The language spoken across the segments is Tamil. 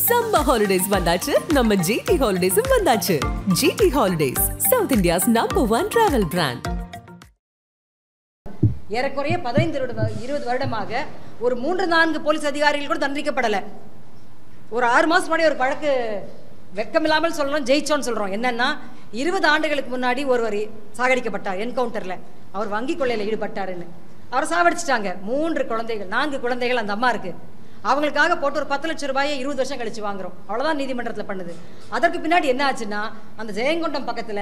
Summer holidays வந்தாச்சு நம்ம GT Holidays வந்தாச்சு. GT Holidays, South India's #1 travel brand. ஏறக்குறைய 15-20 வருடமாக ஒரு 3-4 போலீஸ் அதிகாரிகள் கூட தண்டிக்கப்படலை. ஒரு 6 மாசம் முன்னாடி ஒரு வழக்கு வெக்கமில்லாமல் சொல்லணும், ஜெயிச்சோன்னு சொல்றோம். என்னன்னா 20 ஆண்டுகளுக்கு முன்னாடி ஒருவர் சாகடிக்கப்பட்டார் என்கவுண்டர்ல. அவர் வங்கி கொள்ளையில ஈடுபட்டாருன்னு அவரை சாவடிச்சிட்டாங்க. 3 குழந்தைகள் 4 குழந்தைகள் அந்த அம்மா இருக்கு. அவங்களுக்காக போட்டு ஒரு 10 லட்சம் ரூபாயை 20 வருஷம் கழிச்சு வாங்குறோம். அவ்வளவுதான் நீதிமன்றத்தில் பண்ணுது. அதற்கு பின்னாடி என்ன ஆச்சுன்னா, அந்த ஜெயங்கொண்டம் பக்கத்துல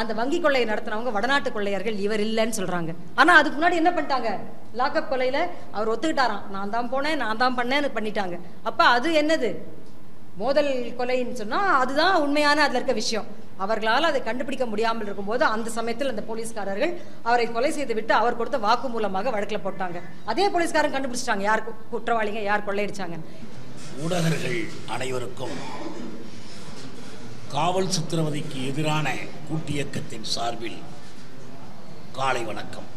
அந்த வங்கி கொள்ளையை நடத்தினவங்க வடநாட்டு கொள்ளையர்கள், இவர் இல்லைன்னு சொல்றாங்க. ஆனா அதுக்கு முன்னாடி என்ன பண்ணிட்டாங்க, லாக்அப் கொலையில அவர் ஒத்துக்கிட்டாராம், நான் தான் போனேன், நான் தான் பண்ணேன்னு பண்ணிட்டாங்க. அப்ப அது என்னது மோதல் கொலைன்னு சொன்னா அதுதான் உண்மையான அதுல இருக்க விஷயம். அவர்களால் அதை கண்டுபிடிக்க முடியாமல் இருக்கும்போது அந்த சமயத்தில் அந்த போலீஸ்காரர்கள் அவரை கொலை செய்து விட்டு அவர் கொடுத்த வாக்கு மூலமாக வழக்கில் போட்டாங்க. அதே போலீஸ்காரன் கண்டுபிடிச்சிட்டாங்க யார் குற்றவாளிங்க, யார் கொள்ளையடிச்சாங்க. ஊடகர்கள் அனைவருக்கும் காவல் சித்திரவதைக்கு எதிரான கூட்டியக்கத்தின் சார்பில் காலை வணக்கம்.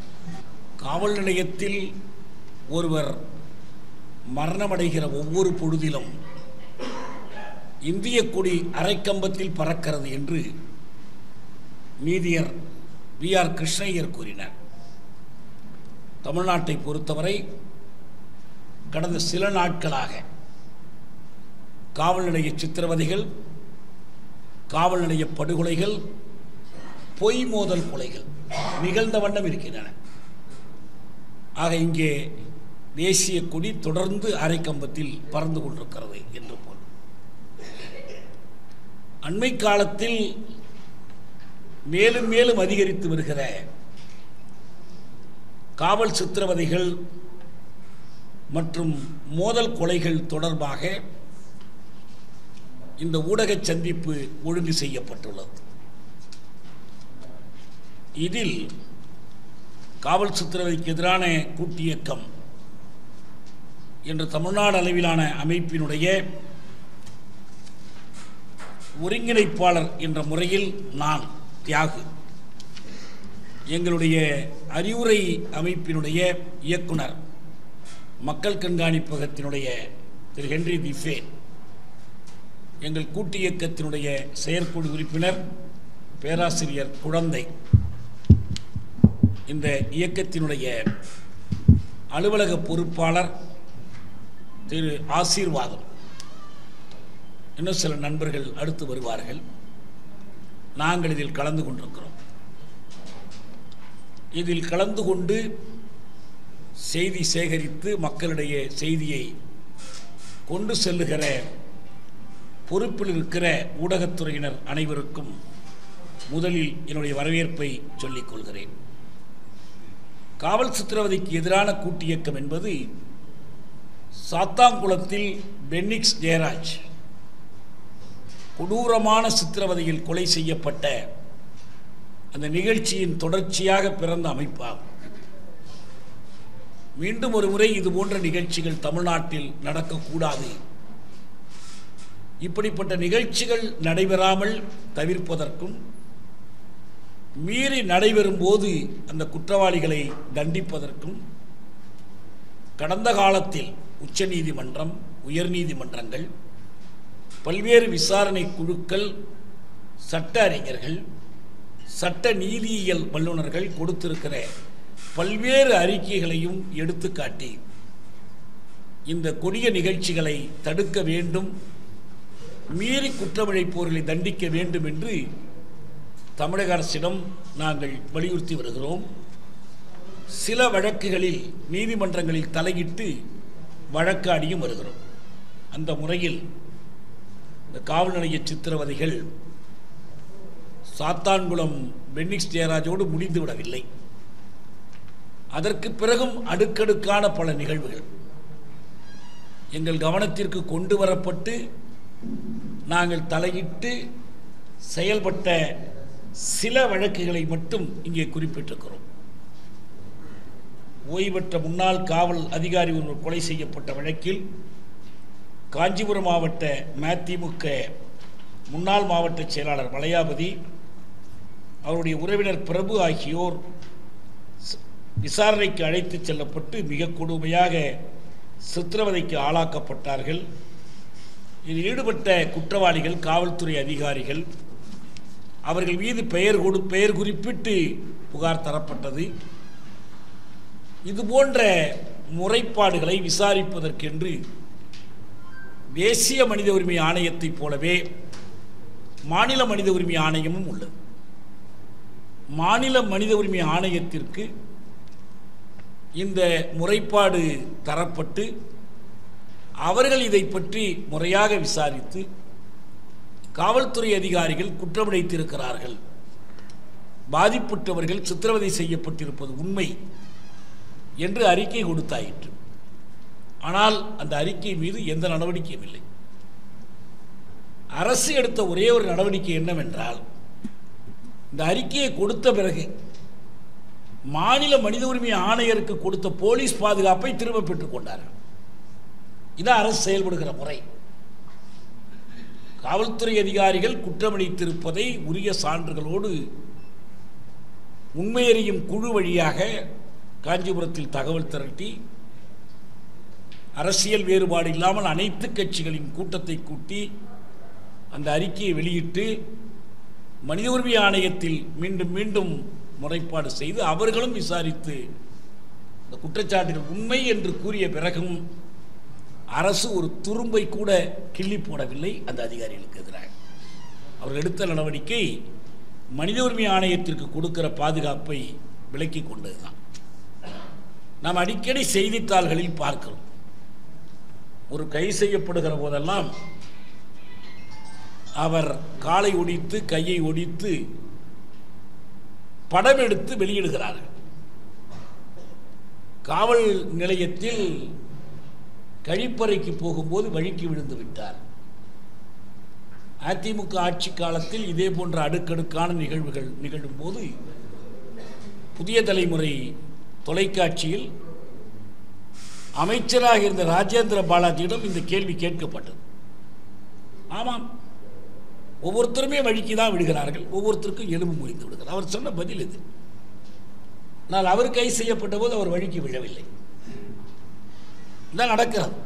காவல் நிலையத்தில் ஒருவர் மரணமடைகிற ஒவ்வொரு பொழுதிலும் இந்திய கொடி அரைக்கம்பத்தில் பறக்கிறது என்று நீதியர் V.R. கிருஷ்ணய்யர் கூறினார். தமிழ்நாட்டை பொறுத்தவரை கடந்த சில நாட்களாக காவல் நிலைய சித்திரவதைகள், காவல் நிலைய படுகொலைகள், பொய் மோதல் கொலைகள் நிகழ்ந்த வண்ணம் இருக்கின்றன. ஆக இங்கே தேசிய கொடி தொடர்ந்து அரைக்கம்பத்தில் பறந்து கொண்டிருக்கிறது என்று போல். அண்மை காலத்தில் மேலும் மேலும் அதிகரித்து வருகிற காவல் சித்திரவதைகள் மற்றும் மோதல் கொலைகள் தொடர்பாக இந்த ஊடக சந்திப்பு ஒழுங்கு செய்யப்பட்டுள்ளது. இதில் காவல் சித்திரவதைக்கு எதிரான கூட்டியக்கம் என்ற தமிழ்நாடு அளவிலான அமைப்பினுடைய ஒருங்கிணைப்பாளர் என்ற முறையில் நான் தியாகு, எங்களுடைய அறிவுரை அமைப்பினுடைய இயக்குனர், மக்கள் கண்காணிப்பகத்தினுடைய திரு ஹென்றி திஃபே, எங்கள் கூட்டு இயக்கத்தினுடைய செயற்குழு உறுப்பினர் பேராசிரியர் குழந்தை, இந்த இயக்கத்தினுடைய அலுவலக பொறுப்பாளர் திரு ஆசீர்வாதம், இன்னும் சில நண்பர்கள் அடுத்து வருவார்கள். நாங்கள் இதில் கலந்து கொண்டிருக்கிறோம். இதில் கலந்து கொண்டு செய்தி சேகரித்து மக்களிடையே செய்தியை கொண்டு செல்லுகிற பொறுப்பில் இருக்கிற ஊடகத்துறையினர் அனைவருக்கும் முதலில் என்னுடைய வரவேற்பை சொல்லிக் கொள்கிறேன். காவல் சித்திரவதைக்கு எதிரான கூட்டியக்கம் என்பது சாத்தாங்குளத்தில் பென்னிக்ஸ் ஜெயராஜ் கொடூரமான சித்திரவதையில் கொலை செய்யப்பட்ட அந்த நிகழ்ச்சியின் தொடர்ச்சியாக பிறந்த அமைப்பாகும். மீண்டும் ஒரு முறை இது போன்ற நிகழ்ச்சிகள் தமிழ்நாட்டில் நடக்கக்கூடாது, இப்படிப்பட்ட நிகழ்ச்சிகள் நடைபெறாமல் தவிர்ப்பதற்கும், மீறி நடைபெறும் போது அந்த குற்றவாளிகளை தண்டிப்பதற்கும் கடந்த காலத்தில் உச்சநீதிமன்றம், உயர்நீதிமன்றங்கள், பல்வேறு விசாரணை குழுக்கள், சட்ட அறிஞர்கள், சட்ட நீதியியல் வல்லுநர்கள் கொடுத்திருக்கிற பல்வேறு அறிக்கைகளையும் எடுத்துக்காட்டி இந்த கொடிய நிகழ்ச்சிகளை தடுக்க வேண்டும், மீறி குற்றமிழைப்போர்களை தண்டிக்க வேண்டும் என்று தமிழக அரசிடம் நாங்கள் வலியுறுத்தி வருகிறோம். சில வழக்குகளில் நீதிமன்றங்களில் தலையிட்டு வழக்காடியும் வருகிறோம். அந்த முறையில் இந்த காவல் நிலைய சித்திரவதைகள் சாத்தான்குளம் பென்னிக்ஸ் ஜெயராஜோடு முடிந்துவிடவில்லை. அதற்கு பிறகும் அடுக்கடுக்கான பல நிகழ்வுகள் எங்கள் கவனத்திற்கு கொண்டு வரப்பட்டு நாங்கள் தலையிட்டு செயல்பட்ட சில வழக்குகளை மட்டும் இங்கே குறிப்பிட்டிருக்கிறோம். ஓய்வு பெற்ற முன்னாள் காவல் அதிகாரி ஒருவர் கொலை செய்யப்பட்ட வழக்கில் காஞ்சிபுரம் மாவட்ட மதிமுக முன்னாள் மாவட்ட செயலாளர் வளையாபதி, அவருடைய உறவினர் பிரபு ஆகியோர் விசாரணைக்கு அழைத்து செல்லப்பட்டு மிக கொடுமையாக சித்திரவதைக்கு ஆளாக்கப்பட்டார்கள். இதில் ஈடுபட்ட குற்றவாளிகள், காவல்துறை அதிகாரிகள், அவர்கள் மீது பெயர் குறிப்பிட்டு புகார் தரப்பட்டது. இது போன்ற முறைப்பாடுகளை விசாரிப்பதற்கென்று தேசிய மனித உரிமை ஆணையத்தைப் போலவே மாநில மனித உரிமை ஆணையமும் உள்ளது. மாநில மனித உரிமை ஆணையத்திற்கு இந்த முறைப்பாடு தரப்பட்டு அவர்கள் இதை பற்றி முறையாக விசாரித்து காவல்துறை அதிகாரிகள் குற்றமிழைத்திருக்கிறார்கள், பாதிப்பட்டவர்கள் சித்திரவதை செய்யப்பட்டிருப்பது உண்மை என்று அறிக்கை கொடுத்தாயிற்று. ஆனால் அந்த அறிக்கை மீது எந்த நடவடிக்கையும் இல்லை. அரசு எடுத்த ஒரே ஒரு நடவடிக்கை என்னவென்றால், இந்த அறிக்கையை கொடுத்த பிறகு மாநில மனித உரிமை ஆணையருக்கு கொடுத்த போலீஸ் பாதுகாப்பை திரும்ப பெற்றுக் கொண்டார்கள். இதான் அரசு செயல்படுகிற முறை. காவல்துறை அதிகாரிகள் குற்றமளித்திருப்பதை உரிய சான்றுகளோடு உண்மையறியும் குழு வழியாக காஞ்சிபுரத்தில் தகவல் திரட்டி அரசியல் வேறுபாடு இல்லாமல் அனைத்து கட்சிகளின் கூட்டத்தை கூட்டி அந்த அறிக்கையை வெளியிட்டு மனித உரிமை ஆணையத்தில் மீண்டும் மீண்டும் முறைப்பாடு செய்து அவர்களும் விசாரித்து இந்த குற்றச்சாட்டுகள் உண்மை என்று கூறிய பிறகும் அரசு ஒரு துரும்பை கூட கிள்ளி போடவில்லை அந்த அதிகாரிகளுக்கு எதிராக. அவர்கள் எடுத்த நடவடிக்கை மனித உரிமை ஆணையத்திற்கு கொடுக்கிற பாதுகாப்பை விலக்கிக் கொண்டதுதான். நாம் அடிக்கடி செய்தித்தாள்களில் பார்க்கிறோம், ஒரு கைது செய்யப்படுகிற போதெல்லாம் அவர் காலை ஒடித்து கையை ஒடித்து படம் எடுத்து வெளியிடுகிறார்கள். காவல் நிலையத்தில் கழிப்பறைக்கு போகும்போது வழுக்கி விழுந்து விட்டார். அதிமுக ஆட்சி காலத்தில் இதே போன்ற அடுக்கடுக்கான நிகழ்வுகள் நிகழும் போது புதிய தலைமுறை தொலைக்காட்சியில் அமைச்சராக இருந்த ராஜேந்திர பாலாஜியிடம் இந்த கேள்வி கேட்கப்பட்டது. ஆமாம், ஒவ்வொருத்தருமே வழுக்கி தான் விடுகிறார்கள், ஒவ்வொருத்தருக்கும் எலும்பு முறிந்து விடுகிறார். அவர் சொன்ன பதில் இது. ஆனால் அவர் கைது செய்யப்பட்ட போது அவர் வழுக்கி விழவில்லை. இதான் நடக்கிறது.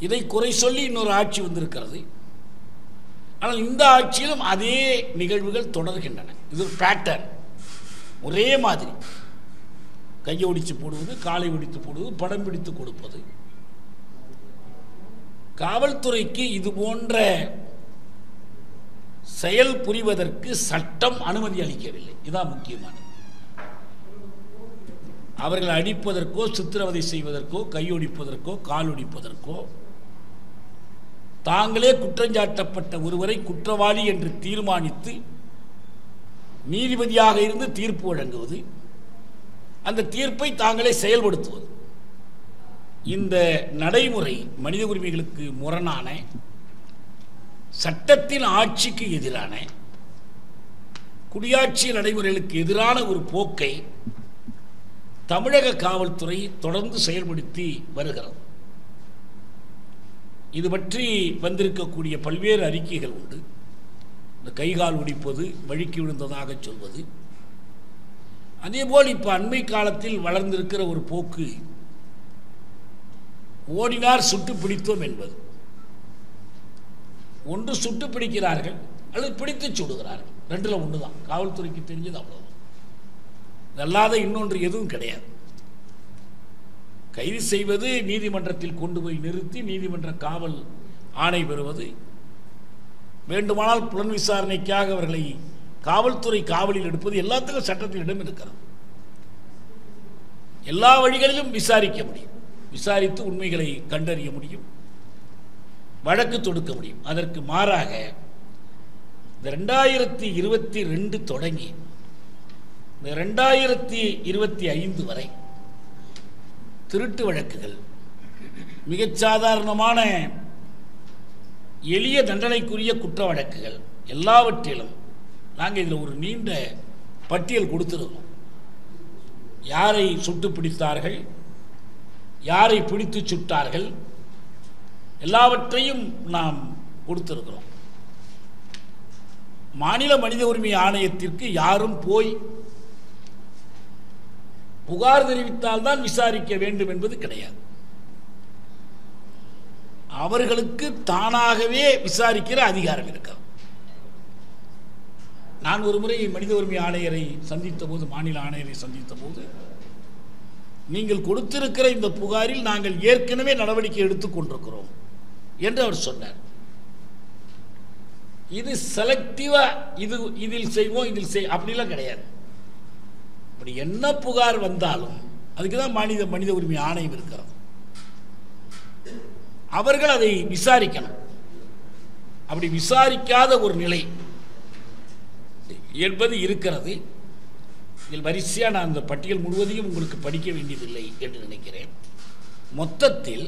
இதை குறை சொல்லி இன்னொரு ஆட்சி வந்திருக்கிறது. ஆனால் இந்த ஆட்சியிலும் அதே நிகழ்வுகள் தொடர்கின்றன. இது ஒரு பேட்டர்ன், ஒரே மாதிரி. கையை ஒடிச்சு போடுவது, காலை ஒடித்து போடுவது, படம் பிடித்து கொடுப்பது. காவல்துறைக்கு இது போன்ற செயல் புரிவதற்கு சட்டம் அனுமதி அளிக்கவில்லை. இதுதான் முக்கியமானது. அவர்கள் அடிப்பதற்கோ சித்திரவதை செய்வதற்கோ கையொடிப்பதற்கோ காலொடிப்பதற்கோ தாங்களே குற்றஞ்சாட்டப்பட்ட ஒருவரை குற்றவாளி என்று தீர்மானித்து நீதிபதியாக இருந்து தீர்ப்பு வழங்குவது, அந்த தீர்ப்பை தாங்களே செயல்படுத்துவது, இந்த நடைமுறை மனித உரிமைகளுக்கு முரணான, சட்டத்தின் ஆட்சிக்கு எதிரான, குடியாட்சி நடைமுறைகளுக்கு எதிரான ஒரு போக்கை தமிழக காவல்துறை தொடர்ந்து செயல்படுத்தி வருகிறது. இது பற்றி வந்திருக்கக்கூடிய பல்வேறு அறிக்கைகள் உண்டு. இந்த கைகால் ஒடிப்பது, வழுக்கி விழுந்ததாக சொல்வது, அதேபோல் இப்போ அண்மை காலத்தில் வளர்ந்திருக்கிற ஒரு போக்கு ஓடினார் சுட்டு பிடித்தோம் என்பது. ஒன்று சுட்டு பிடிக்கிறார்கள் அல்லது பிடித்து சுடுகிறார்கள், ரெண்டுல ஒன்று தான். காவல்துறைக்கு தெரிஞ்சது அவ்வளவு. அல்லாத இன்னொன்று எதுவும் கிடையாது. கைது செய்வது, நீதிமன்றத்தில் கொண்டு போய் நிறுத்தி நீதிமன்ற காவல் ஆணை பெறுவது, வேண்டுமானால் புலன் விசாரணைக்காக அவர்களை காவல்துறை காவலில் எடுப்பது, எல்லாத்துக்கும் சட்டத்தில் இடம் இருக்கிறது. எல்லா வழிகளிலும் விசாரிக்க முடியும், விசாரித்து உண்மைகளை கண்டறிய முடியும், வழக்கு தொடுக்க முடியும். அதற்கு மாறாக இந்த 2022 தொடங்கி இந்த 2025 வரை திருட்டு வழக்குகள், மிகச் சாதாரணமான எளிய தண்டனைக்குரிய குற்ற வழக்குகள் எல்லாவற்றிலும் நாங்கள் இதில் ஒரு நீண்ட பட்டியல் கொடுத்திருக்கிறோம். யாரை சுட்டு பிடித்தார்கள், யாரை பிடித்து சுட்டார்கள், எல்லாவற்றையும் நாம் கொடுத்திருக்கிறோம். மாநில மனித உரிமை ஆணையத்திற்கு யாரும் போய் புகார் தெரிவித்தால்தான் விசாரிக்க வேண்டும் என்பது கிடையாது. அவர்களுக்கு தானாகவே விசாரிக்கிற அதிகாரம் இருக்கிறது. நான் ஒரு முறை மனித உரிமை ஆணையரை சந்தித்த போது, மாநில ஆணையரை சந்தித்த போது, நீங்கள் கொடுத்திருக்கிற இந்த புகாரில் நாங்கள் ஏற்கனவே நடவடிக்கை எடுத்துக் கொண்டிருக்கிறோம் என்று அவர் சொன்னார். இது செலக்டிவா இதில் செய்வோம் இதில் அப்படிலாம் கிடையாது. அப்படி என்ன புகார் வந்தாலும் அதுக்கு தான் மனித உரிமை ஆணையம் இருக்கிறது. அவர்கள் அதை விசாரிக்கணும். அப்படி விசாரிக்காத ஒரு நிலை என்பது இருக்கிறது. இதில் வரிசையாக நான் அந்த பட்டியல் முழுவதையும் உங்களுக்கு படிக்க வேண்டியதில்லை என்று நினைக்கிறேன். மொத்தத்தில்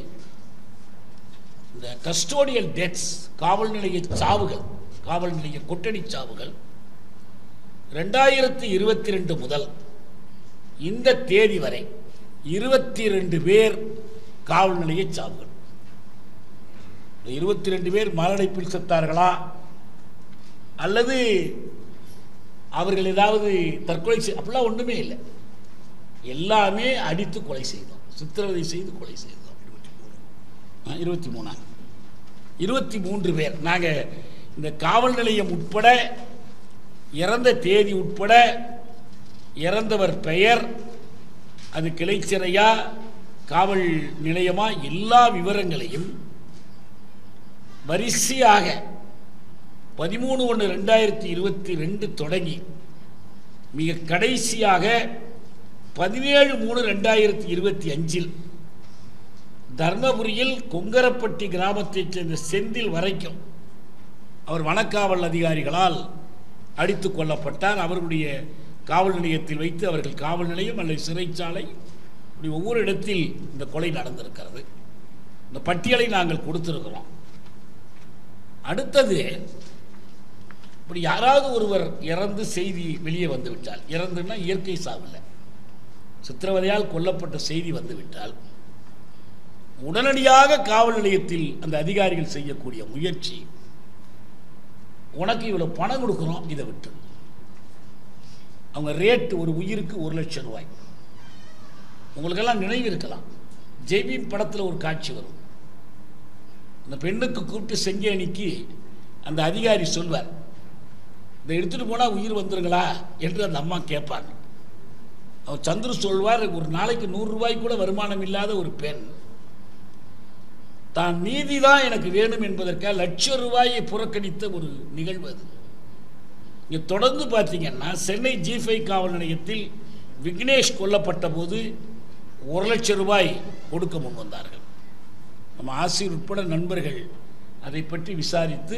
இந்த கஸ்டோடியல் டெத்ஸ், காவல் நிலைய சாவுகள், காவல் நிலைய கொட்டடி சாவுகள் 2022 முதல் இந்த தேதி வரை 22 பேர் காவல் நிலைய சாவுகள். 22 பேர் மாரடைப்பில் செத்தார்களா அல்லது அவர்கள் ஏதாவது தற்கொலை அப்படிலாம் ஒன்றுமே இல்லை. எல்லாமே அடித்து கொலை செய்தோம், சித்திரவதை செய்து கொலை செய்தோம். 23 பேர். நாங்கள் இந்த காவல் நிலையம் உட்பட, இறந்த தேதி உட்பட, இறந்தவர் பெயர், அது கிளை சிறையா காவல் நிலையமா, எல்லா விவரங்களையும் வரிசையாக 13/1/2022 தொடங்கி மிக கடைசியாக 17/3/2025 தர்மபுரியில் கொங்கரப்பட்டி கிராமத்தைச் சேர்ந்த செந்தில் வரைக்கும் அவர் வனக்காவல் அதிகாரிகளால் அடித்துக் கொல்லப்பட்டார். அவர்களுடைய காவல் நிலையத்தில் வைத்து, அவர்கள் காவல் நிலையம் அல்லது சிறைச்சாலை, இப்படி ஒவ்வொரு இடத்தில் இந்த கொலை நடந்திருக்கிறது. இந்த பட்டியலை நாங்கள் கொடுத்திருக்கிறோம். அடுத்தது, இப்படி யாராவது ஒருவர் இறந்து செய்தி வெளியே வந்துவிட்டால், இறந்துன்னா இயற்கை சாவில் சித்திரவதையால் கொல்லப்பட்ட செய்தி வந்துவிட்டால், உடனடியாக காவல் நிலையத்தில் அந்த அதிகாரிகள் செய்யக்கூடிய முயற்சி, உனக்கு இவ்வளவு பணம் கொடுக்குறோம், இதை விட்டு. அவங்க ரேட் ஒரு உயிருக்கு 1 லட்சம் ரூபாய். உங்களுக்கெல்லாம் நினைவு இருக்கலாம், ஜெய்பி படத்தில் ஒரு காட்சி வரும். அந்த பெண்ணுக்கு கூப்பிட்டு செஞ்சேனிக்கு அந்த அதிகாரி சொல்வார், இதை எடுத்துட்டு போனால் உயிர் வந்துருங்களா என்று அந்த அம்மா கேட்பாங்க. அவர் சந்துரு சொல்வார், ஒரு நாளைக்கு 100 ரூபாய் கூட வருமானம் இல்லாத ஒரு பெண் தான் நீதிதான் எனக்கு வேணும் என்பதற்காக 1,00,000 ரூபாயை புறக்கணித்த ஒரு நிகழ்வு அது. இங்கே தொடர்ந்து பார்த்தீங்கன்னா, சென்னை G5 காவல் நிலையத்தில் விக்னேஷ் கொல்லப்பட்ட போது 1 லட்சம் ரூபாய் கொடுக்க முன் வந்தார்கள். நம்ம ஆசிரியர் உட்பட நண்பர்கள் அதை பற்றி விசாரித்து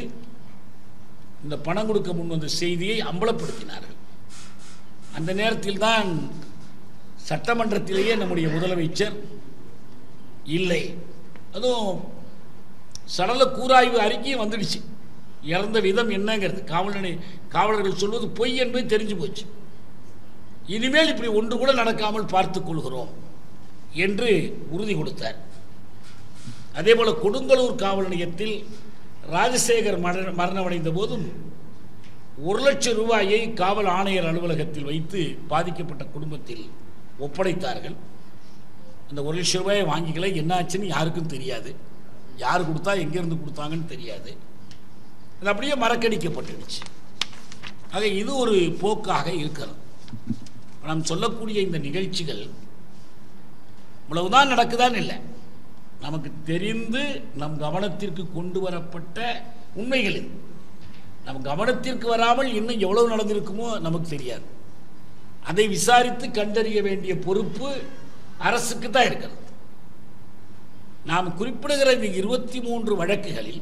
இந்த பணம் கொடுக்க முன் வந்த செய்தியை அம்பலப்படுத்தினார்கள். அந்த நேரத்தில் தான் சட்டமன்றத்திலேயே நம்முடைய முதலமைச்சர், இல்லை, அதுவும் சடல கூராய்வு அறிக்கையும் வந்துடுச்சு, இறந்த விதம் என்னங்கிறது காவலர்கள் சொல்வது பொய் என்பது தெரிஞ்சு போச்சு, இனிமேல் இப்படி ஒன்று கூட நடக்காமல் பார்த்துக் கொள்கிறோம் என்று உறுதி கொடுத்தார். அதே போல கொடுங்கலூர் காவல் நிலையத்தில் ராஜசேகர் மரணமடைந்த போதும் 1 லட்சம் ரூபாயை காவல் ஆணையர் அலுவலகத்தில் வைத்து பாதிக்கப்பட்ட குடும்பத்தில் ஒப்படைத்தார்கள். அந்த 1 லட்சம் ரூபாயை வாங்கிக்கல, என்ன ஆச்சுன்னு யாருக்கும் தெரியாது, யார் கொடுத்தா எங்கிருந்து கொடுத்தாங்கன்னு தெரியாது, அது அப்படியே மறக்கடிக்கப்பட்டுடுச்சு. ஆக இது ஒரு போக்காக இருக்கிறது. நாம் சொல்லக்கூடிய இந்த நிகழ்ச்சிகள் இவ்வளவுதான் நடக்குதான்னு இல்லை, நமக்கு தெரிந்து நம் கவனத்திற்கு கொண்டு வரப்பட்ட உண்மைகள் இது. நம் கவனத்திற்கு வராமல் இன்னும் எவ்வளவு நடந்திருக்குமோ நமக்கு தெரியாது. அதை விசாரித்து கண்டறிய வேண்டிய பொறுப்பு அரசுக்கு தான் இருக்கிறது. நாம் குறிப்பிடுகிற இந்த 23 வழக்குகளில்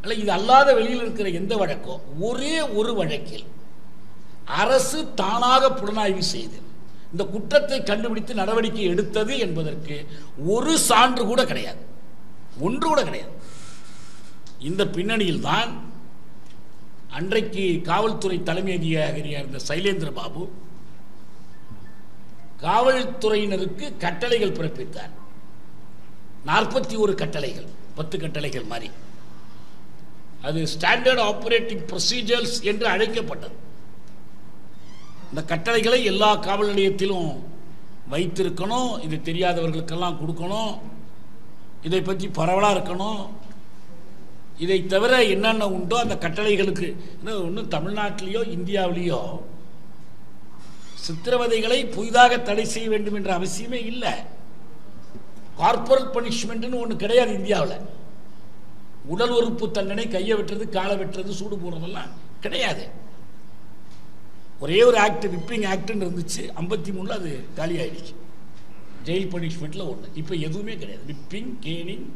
அல்ல, இது அல்லாத வெளியில் இருக்கிற எந்த வழக்கோ, ஒரே ஒரு வழக்கில் அரசு தானாக புலனாய்வு செய்து இந்த குற்றத்தை கண்டுபிடித்து நடவடிக்கை எடுத்தது என்பதற்கு ஒரு சான்று கூட கிடையாது, ஒன்று கூட கிடையாது. இந்த பின்னணியில் தான் அன்றைக்கு காவல்துறை தலைமை அதிகாரியாக இருந்த சைலேந்திர பாபு காவல்துறையினருக்கு கட்டளைகள் பிறப்பித்தார். 41 கட்டளைகள், 10 கட்டளைகள் மாதிரி. அது ஸ்டாண்டர்ட் ஆபரேட்டிங் ப்ரொசீஜர்ஸ் என்று அழைக்கப்பட்டது. இந்த கட்டளைகளை எல்லா காவல் நிலையத்திலும் வைத்திருக்கணும், இது தெரியாதவர்களுக்கெல்லாம் கொடுக்கணும், இதை பற்றி பரவலாக இருக்கணும். இதை தவிர என்னென்ன உண்டோ அந்த கட்டளைகளுக்கு ஒன்றும் தமிழ்நாட்டிலேயோ இந்தியாவிலேயோ சித்திரவதைகளை புதிதாக தடை செய்ய வேண்டும் என்ற அவசியமே இல்லை. கார்பரல் பனிஷ்மெண்ட்னு ஒன்று கிடையாது இந்தியாவில். உடல் உறுப்பு தண்டனை, கையை வெட்டுறது, காலை வெட்டுறது, சூடு போடுறதெல்லாம் கிடையாது. ஒரே ஒரு ஆக்ட், விப்பிங் ஆக்ட்னு இருந்துச்சு. 53 அது காலி ஆயிடுச்சு. ஜெயில் பனிஷ்மெண்ட்ல ஒன்று. இப்போ எதுவுமே கிடையாது. விப்பிங், கேனிங்,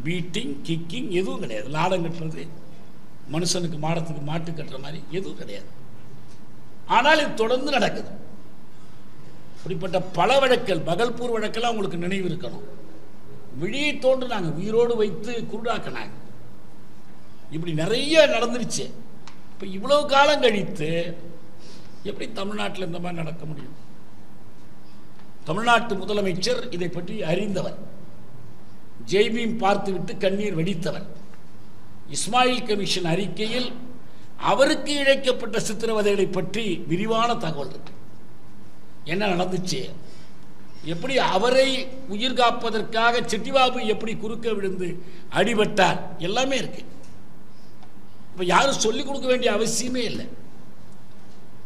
பீட்டிங், கிக்கிங் எதுவும் கிடையாது. லாடம் கட்டுறது, மனுஷனுக்கு மாடத்துக்கு மாட்டு கட்டுற மாதிரி எதுவும் கிடையாது. ஆனால் இது தொடர்ந்து நடக்குது. இப்படிப்பட்ட பல வழக்கல், பகல்பூர் வழக்கெல்லாம் உங்களுக்கு நினைவு இருக்கணும். விழியை தோன்றுனாங்க, உயிரோடு வைத்து குருடாக்கினாங்க. இப்படி நிறைய நடந்துருச்சு. இப்போ இவ்வளவு காலம் கழித்து எப்படி தமிழ்நாட்டில் இந்த மாதிரி நடக்க முடியும்? தமிழ்நாட்டு முதலமைச்சர் இதை பற்றி அறிந்தவர், ஜெய்பீம் பார்த்துவிட்டு கண்ணீர் வெடித்தவர். இஸ்மாயில் கமிஷன் அறிக்கையில் அவருக்கு இழைக்கப்பட்ட சித்திரவதைகளை பற்றி விரிவான தகவல் இருக்கு. என்ன நடந்துச்சு, எப்படி அவரை உயிர் காப்பதற்காக செட்டிபாபு எப்படி குறுக்க விழுந்து அடிபட்டார், எல்லாமே இருக்கு. இப்போ யாரும் சொல்லிக் கொடுக்க வேண்டிய அவசியமே இல்லை.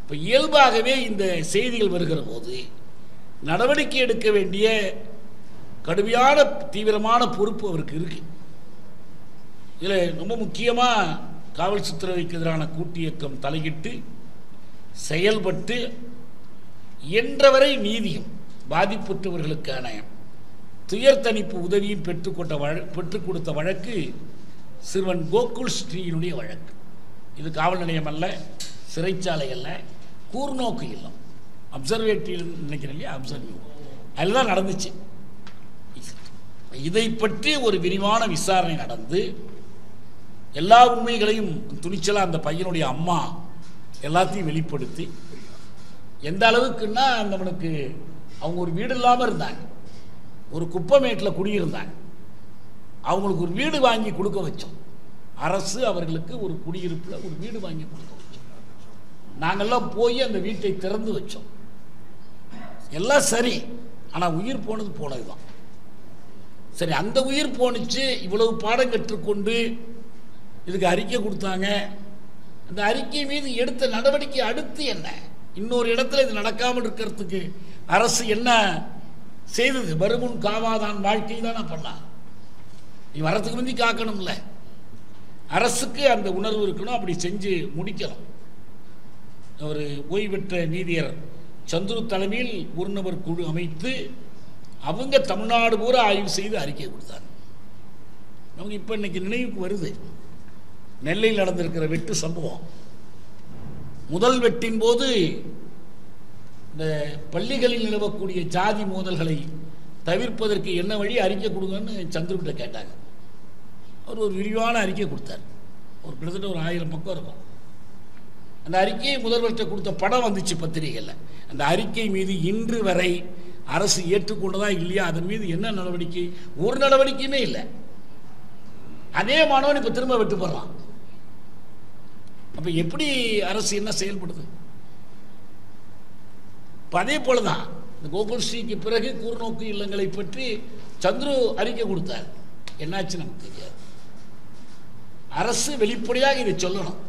இப்போ இயல்பாகவே இந்த செய்திகள் வருகிற போது நடவடிக்கை எடுக்க வேண்டிய கடுமையான தீவிரமான பொறுப்பு அவருக்கு இருக்கு. இதில் ரொம்ப முக்கியமாக காவல் சித்திரவதைக்கு எதிரான கூட்டு இயக்கம் தலையிட்டு செயல்பட்டு இயன்றவரை நீதியும் பாதிப்புற்றவர்களுக்கான துயர் தணிப்பு உதவியும் பெற்றுக் கொடுத்த வழக்கு சிறுவன் கோகுல் ஸ்ரீயினுடைய வழக்கு. இது காவல் நிலையம் அல்ல, சிறைச்சாலை அல்ல, கூர்நோக்கு இல்லம், அப்சர்வேட்டரி நினைக்கிறேன் இல்லையா, அப்சர்வ், அதுதான் நடந்துச்சு. இதை பற்றி ஒரு விரிவான விசாரணை நடந்து எல்லா உண்மைகளையும் துணிச்சலாக அந்த பையனுடைய அம்மா எல்லாத்தையும் வெளிப்படுத்தி, எந்த அளவுக்குன்னா அந்தவனுக்கு அவங்க ஒரு வீடு இல்லாமல் இருந்தாங்க, ஒரு குப்பமேட்டில் குடியிருந்தாங்க. அவங்களுக்கு ஒரு வீடு வாங்கி கொடுக்க வச்சோம். அரசு அவர்களுக்கு ஒரு குடியிருப்பில் ஒரு வீடு வாங்கி கொடுக்க வச்சோம். நாங்கள்லாம் போய் அந்த வீட்டை திறந்து வச்சோம். எல்லாம் சரி, ஆனால் உயிர் போனது போனதுதான். சரி, அந்த உயிர் போனுச்சு. இவ்வளவு பாடம் கற்றுக்கொண்டு இதுக்கு அறிக்கை கொடுத்தாங்க. அந்த அறிக்கை மீது எடுத்த நடவடிக்கை அடுத்து என்ன? இன்னொரு இடத்துல இது நடக்காமல் இருக்கிறதுக்கு அரசு என்ன செய்தது? வருமுன் காவாதான் வாழ்க்கை தானே பண்ணா. நீ வரத்துக்கு முந்தி காக்கணும்ல. அரசுக்கு அந்த உணர்வு இருக்கணும், அப்படி செஞ்சு முடிக்கணும். ஒரு ஓய்வு பெற்ற நீதியர் சந்துரு தலைமையில் ஒரு நபர் குழு அமைத்து அவங்க தமிழ்நாடு பூரா ஆய்வு செய்து அறிக்கை கொடுத்தாங்க. நமக்கு இப்போ இன்னைக்கு நினைவுக்கு வருது நெல்லையில் நடந்திருக்கிற வெட்டு சம்பவம். முதல் வெட்டின் போது இந்த பள்ளிகளில் நிலவக்கூடிய ஜாதி மோதல்களை தவிர்ப்பதற்கு என்ன வழி, அறிக்கை கொடுங்கன்னு சந்துருக்கிட்ட கேட்டாங்க. அவர் ஒரு விரிவான அறிக்கை கொடுத்தார். ஒரு கிட்டத்தட்ட ஒரு 1000 பக்கம் இருக்கும். அந்த அறிக்கையை முதல்வர்கிட்ட கொடுத்த படம் வந்துச்சு பத்திரிகையில். அந்த அறிக்கை மீது இன்று வரை அரசு ஏற்றுக்கொண்டதா இல்லையா, அதன் மீது என்ன நடவடிக்கை? ஒரு நடவடிக்கையுமே இல்லை. அதே மாணவன் இப்ப திரும்ப வெட்டு போடுறான். அப்ப எப்படி அரசு என்ன செயல்படுது? அதே போலதான் இந்த கோகுல் ஸ்ரீக்கு பிறகு கூர்நோக்கு இல்லங்களை பற்றி சந்துரு அறிக்கை கொடுத்தார். என்னாச்சு நமக்கு தெரியாது. அரசு வெளிப்படையாக இதை சொல்லணும்,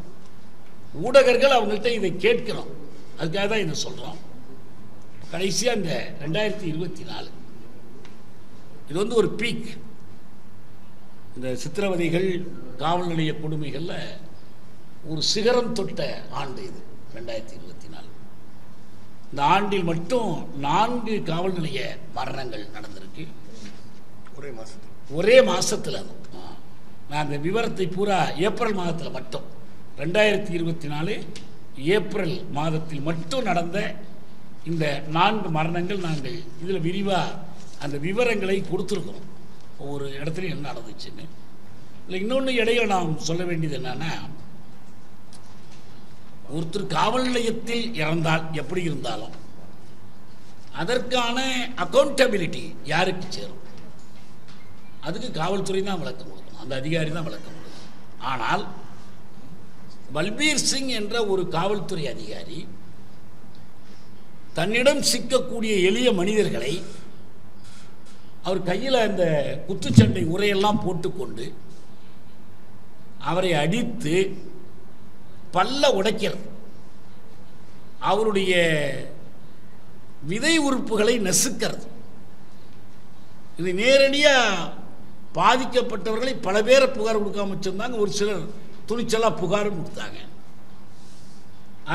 ஊடகர்கள் அவங்கள்ட்ட இதை கேட்கணும். அதுக்காக தான் இதை சொல்றோம். கடைசியா இந்த 2024 இது வந்து ஒரு பீக். இந்த சித்திரவதைகள், காவல் நிலைய கொடுமைகள்ல ஒரு சிகரம் தொட்ட ஆண்டு இது 2024. இந்த ஆண்டில் மட்டும் 4 காவல் நிலைய மரணங்கள் நடந்திருக்கு ஒரே மாசத்துல. நான் அந்த விவரத்தை பூரா ஏப்ரல் மாதத்தில் மட்டும் 2024 ஏப்ரல் மாதத்தில் மட்டும் நடந்த இந்த 4 மரணங்கள் நாங்கள் இதில் விரிவாக அந்த விவரங்களை கொடுத்துருக்கிறோம். ஒவ்வொரு இடத்துலையும் என்ன நடந்துச்சுன்னு. இல்லை, இன்னொன்று இடையில நாம் சொல்ல வேண்டியது என்னன்னா, ஒருத்தர் காவல் நிலையத்தில் இறந்தால் எப்படி இருந்தாலும் அதற்கான அக்கௌண்டபிலிட்டி யாருக்கு சேரும்? அதுக்கு காவல்துறை தான் விளக்கம் கொடுக்கணும், அந்த அதிகாரி தான் விளக்கம் கொடுக்கணும். ஆனால் பல்பீர் சிங் என்ற ஒரு காவல்துறை அதிகாரி தன்னிடம் சிக்கக்கூடிய எளிய மனிதர்களை அவர் கையில் அந்த குத்துச்சண்டை உரையெல்லாம் போட்டுக்கொண்டு அவரை அடித்து பல்ல உடைக்கிறது, அவருடைய விதை உறுப்புகளை நசுக்கிறது. இது நேரடியாக பாதிக்கப்பட்டவர்களை பல பேரை புகார் கொடுக்காம வச்சிருந்தாங்க. ஒரு சிலர் துணிச்சலாக புகாரும் கொடுத்தாங்க.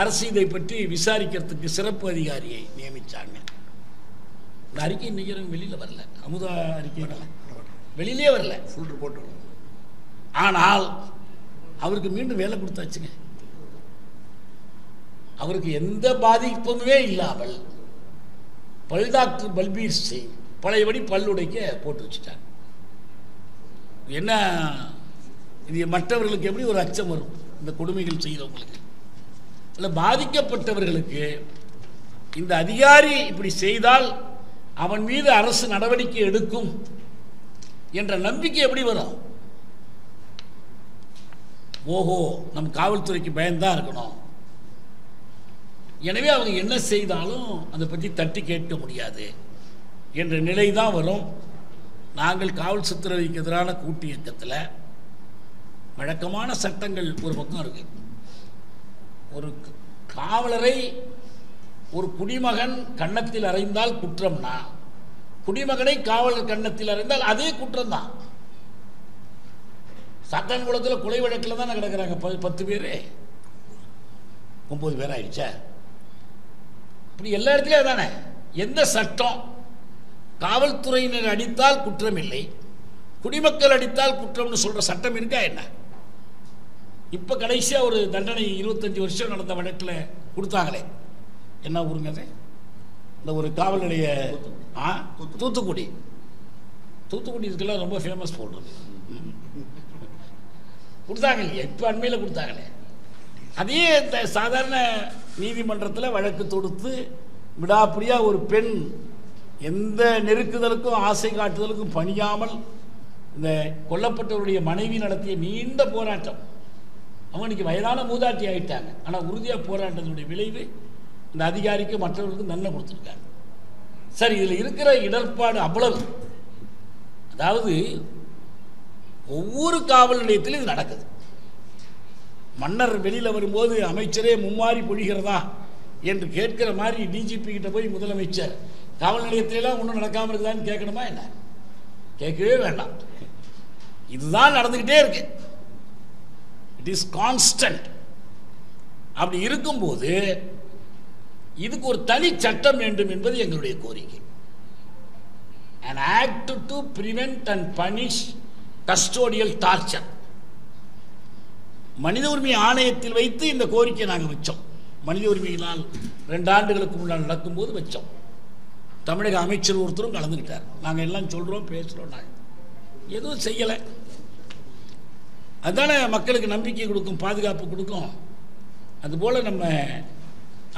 அரசு இதை பற்றி விசாரிக்கிறதுக்கு சிறப்பு அதிகாரியை நியமித்தாங்க. இந்த அறிக்கை இன்னைக்கு வெளியில் வரல, அமுதா அறிக்கை வெளியிலே வரல, ஃபுல் ரிப்போர்ட். ஆனால் அவருக்கு மீண்டும் வேலை கொடுத்தாச்சுங்க. அவருக்கு எந்த பாதிப்புமே இல்லாமல் பல் டாக்டர் பல்பீர் சிங் பழையபடி பல்லுடைக்க போட்டு வச்சுட்டாங்க. என்ன இது மற்றவர்களுக்கு எப்படி ஒரு அச்சம் வரும்? இந்த கொடுமைகள் செய்தவங்களுக்கு இல்லை, பாதிக்கப்பட்டவர்களுக்கு இந்த அதிகாரி இப்படி செய்தால் அவன் மீது அரசு நடவடிக்கை எடுக்கும் என்ற நம்பிக்கை எப்படி வரும்? ஓஹோ, நம் காவல்துறைக்கு பயந்தான் இருக்கணும். எனவே அவங்க என்ன செய்தாலும் அதை பற்றி தட்டி கேட்க முடியாது என்ற நிலை தான் வரும். நாங்கள் காவல் சித்திரவதைக்கு எதிரான கூட்டு இயக்கத்தில் வழக்கமான சட்டங்கள் ஒரு பக்கம் இருக்கு. ஒரு காவலரை ஒரு குடிமகன் கன்னத்தில் அறைந்தால் குற்றம்னா, குடிமகனை காவலர் கன்னத்தில் அறைந்தால் அதே குற்றம் தான். சாத்தான்குளத்தில் கொலை வழக்கில் தானே கிடக்கிறாங்க 10 பேர், 9 பேர் ஆயிடுச்சா? இப்படி எல்லா இடத்துலையும் தானே. எந்த சட்டம் காவல்துறையினர் அடித்தால் குற்றம் இல்லை, குடிமக்கள் அடித்தால் குற்றம்னு சொல்ற சட்டம் இருக்கா என்ன? இப்ப கடைசியா ஒரு தண்டனை 25 வருஷம் நடந்த வழக்கில் கொடுத்தாங்களே, என்ன ஊருங்க அது? இந்த ஒரு காவல் நிலைய தூத்துக்குடி இதுக்கெல்லாம் ரொம்ப ஃபேமஸ் போடுறது கொடுத்தாங்க இல்லையா? இப்போ அண்மையில் கொடுத்தாங்களே. அதே இந்த சாதாரண நீதிமன்றத்தில் வழக்கு தொடுத்து விடாப்பிடியா ஒரு பெண் எந்த நெருக்குதலுக்கும் ஆசை காட்டுதலுக்கும் பணியாமல் இந்த கொல்லப்பட்டவருடைய மனைவி நடத்திய நீண்ட போராட்டம். அவனுக்கு வயதான மூதாட்டி ஆயிட்டாங்க, ஆனால் உறுதியாக போராட்டத்தினுடைய விளைவு இந்த அதிகாரிக்கு மற்றவர்களுக்கு நன்மை கொடுத்துருக்காங்க. சரி, இதில் இருக்கிற இடர்பாடு அவ்வளவு. அதாவது ஒவ்வொரு காவல் நிலையத்திலும் இது நடக்குது. மன்னர் வெளியில் வரும்போது அமைச்சரே மும்மாறி பொழிகிறதா என்று கேட்கிற மாதிரி டிஜிபி கிட்ட போய் முதலமைச்சர் காவல் நிலையத்திலாம் ஒன்றும் நடக்காமல் இருக்குதான்னு கேட்கணுமா என்ன? கேட்கவே வேண்டாம். இதுதான் நடந்துக்கிட்டே இருக்கு. It is constant. அப்படி இருக்கும்போது இதுக்கு ஒரு தனி சட்டம் வேண்டும் என்பது எங்களுடைய கோரிக்கை. An act to prevent and punish custodial torture. மனித உரிமை ஆணையத்தில் வைத்து இந்த கோரிக்கை நாங்கள் வச்சோம். மனித உரிமையினால் 2 ஆண்டுகளுக்கு முன்னால் நடக்கும்போது வச்சோம். தமிழக அமைச்சர் ஒருத்தரும் கலந்துக்கிட்டார். நாங்கள் எல்லாம் சொல்கிறோம், பேசுகிறோம், நாங்கள் எதுவும் செய்யலை. அதுதானே மக்களுக்கு நம்பிக்கை கொடுக்கும், பாதுகாப்பு கொடுக்கும். அதுபோல் நம்ம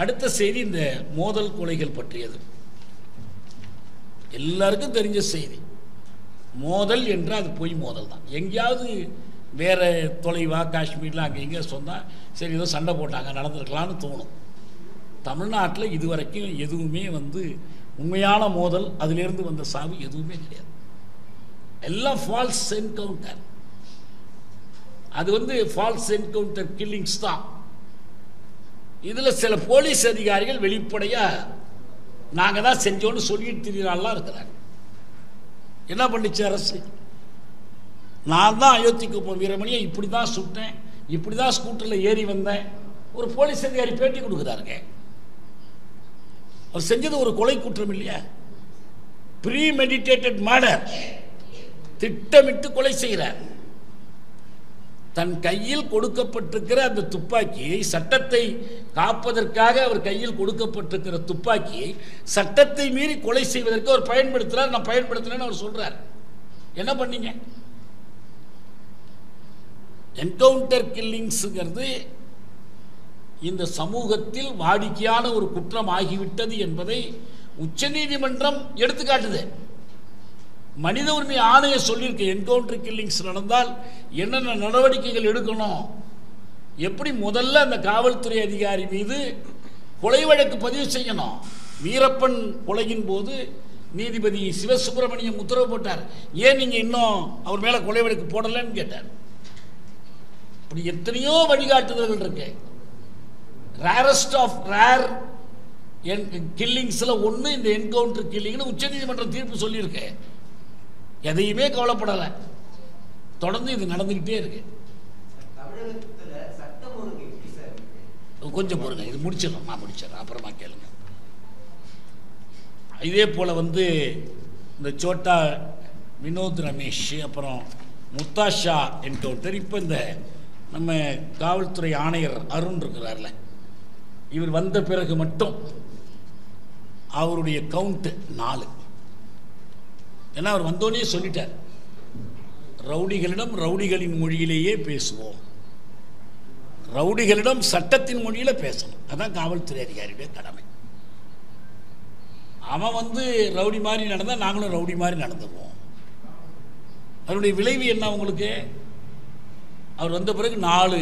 அடுத்த செய்தி இந்த மோதல் கொலைகள் பற்றியது. எல்லாருக்கும் தெரிஞ்ச செய்தி. மோதல் என்றால் அது பொய் மோதல் தான். எங்கேயாவது வேற தொலைவா காஷ்மீரில் அங்கே எங்கே சொன்னால் சரி ஏதோ சண்டை போட்டாங்க நடந்திருக்கலாம்னு தோணும். தமிழ்நாட்டில் இதுவரைக்கும் எதுவுமே உண்மையான மோதல், அதிலிருந்து வந்த சாவு எதுவுமே கிடையாது. எல்லாம் ஃபால்ஸ் என்கவுண்டர். அது ஃபால்ஸ் என்கவுண்டர் கில்லிங்ஸ் தான். இதில் சில போலீஸ் அதிகாரிகள் வெளிப்படையாக நாங்கள் தான் செஞ்சோன்னு சொல்லிட்டு திரிகிறாலாம் இருக்கிறாங்க. என்ன பண்ணிச்சு அரசு? நான் தான் அயோத்திக்கு வீரமணியை இப்படி தான் சுட்டேன், இப்படி தான் ஸ்கூட்டரில் ஏறி வந்தேன். ஒரு போலீஸ் அதிகாரி பேட்டி கொடுக்குறாருங்க. அவர் செஞ்சது ஒரு கொலை குற்றம் இல்லையா? Premeditated murder. திட்டமிட்டு கொலை செய்கிறார். தன் கையில் கொடுக்கப்பட்டிருக்கிற அந்த துப்பாக்கியை, சட்டத்தை காப்பதற்காக அவர் கையில் கொடுக்கப்பட்டிருக்கிற துப்பாக்கியை சட்டத்தை மீறி கொலை செய்வதற்கு அவர் பயன்படுத்துறார். நான் பயன்படுத்தினேன்னு அவர் சொல்றார். என்ன பண்ணீங்க? என்கவுண்டர் கில்லிங்ஸ்ங்கிறது இந்த சமூகத்தில் வாடிக்கையான ஒரு குற்றம் ஆகிவிட்டது என்பதை உச்சநீதிமன்றம் எடுத்துக்காட்டுது. மனித உரிமை ஆணையம் சொல்லியிருக்கு, என்கவுண்டர் கில்லிங்ஸ் நடந்தால் என்னென்ன நடவடிக்கைகள் எடுக்கணும், எப்படி முதல்ல அந்த காவல்துறை அதிகாரி மீது கொலை வழக்கு பதிவு செய்யணும். வீரப்பன் கொலையின் போது நீதிபதி சிவசுப்பிரமணியம் உத்தரவு போட்டார். ஏன் நீங்கள் இன்னும் அவர் மேலே கொலை வழக்கு போடலன்னு கேட்டார். இப்படி எத்தனையோ வழிகாட்டுதல்கள் இருக்கு. ரேரஸ்ட் ஆஃப் ரேர் கில்லிங்ஸில் ஒன்று இந்த என்கவுண்டர் கில்லிங்னு உச்சநீதிமன்றம் தீர்ப்பு சொல்லியிருக்கு. எதையுமே கவலைப்படலை, தொடர்ந்து இது நடந்துக்கிட்டே இருக்கு. கொஞ்சம் பொறுங்க, இது முடிச்சிடலாம், நான் முடிச்சிடறேன், அப்புறமா கேளுங்க. இதே போல் இந்த சோட்டா வினோத் ரமேஷ் அப்புறம் முத்தாஷா என்கவுண்டர். இப்போ இந்த நம்ம காவல்துறை ஆணையர் அருண் இருக்கிறார்ல, இவர் வந்த பிறகு மட்டும் அவருடைய கவுண்ட் 4. ஏன்னா அவர் வந்தோடனே சொல்லிட்டார், ரவுடிகளிடம் ரவுடிகளின் மொழியிலேயே பேசுவோம், ரவுடிகளிடம் சட்டத்தின் மொழியில் பேசணும். அதான் காவல்துறை அதிகாரியுடைய கடமை. அவன் ரவுடி மாதிரி நடந்தால் நாங்களும் ரவுடி மாதிரி நடந்துக்குவோம். அதனுடைய விளைவு என்ன உங்களுக்கு? அவர் வந்த பிறகு 4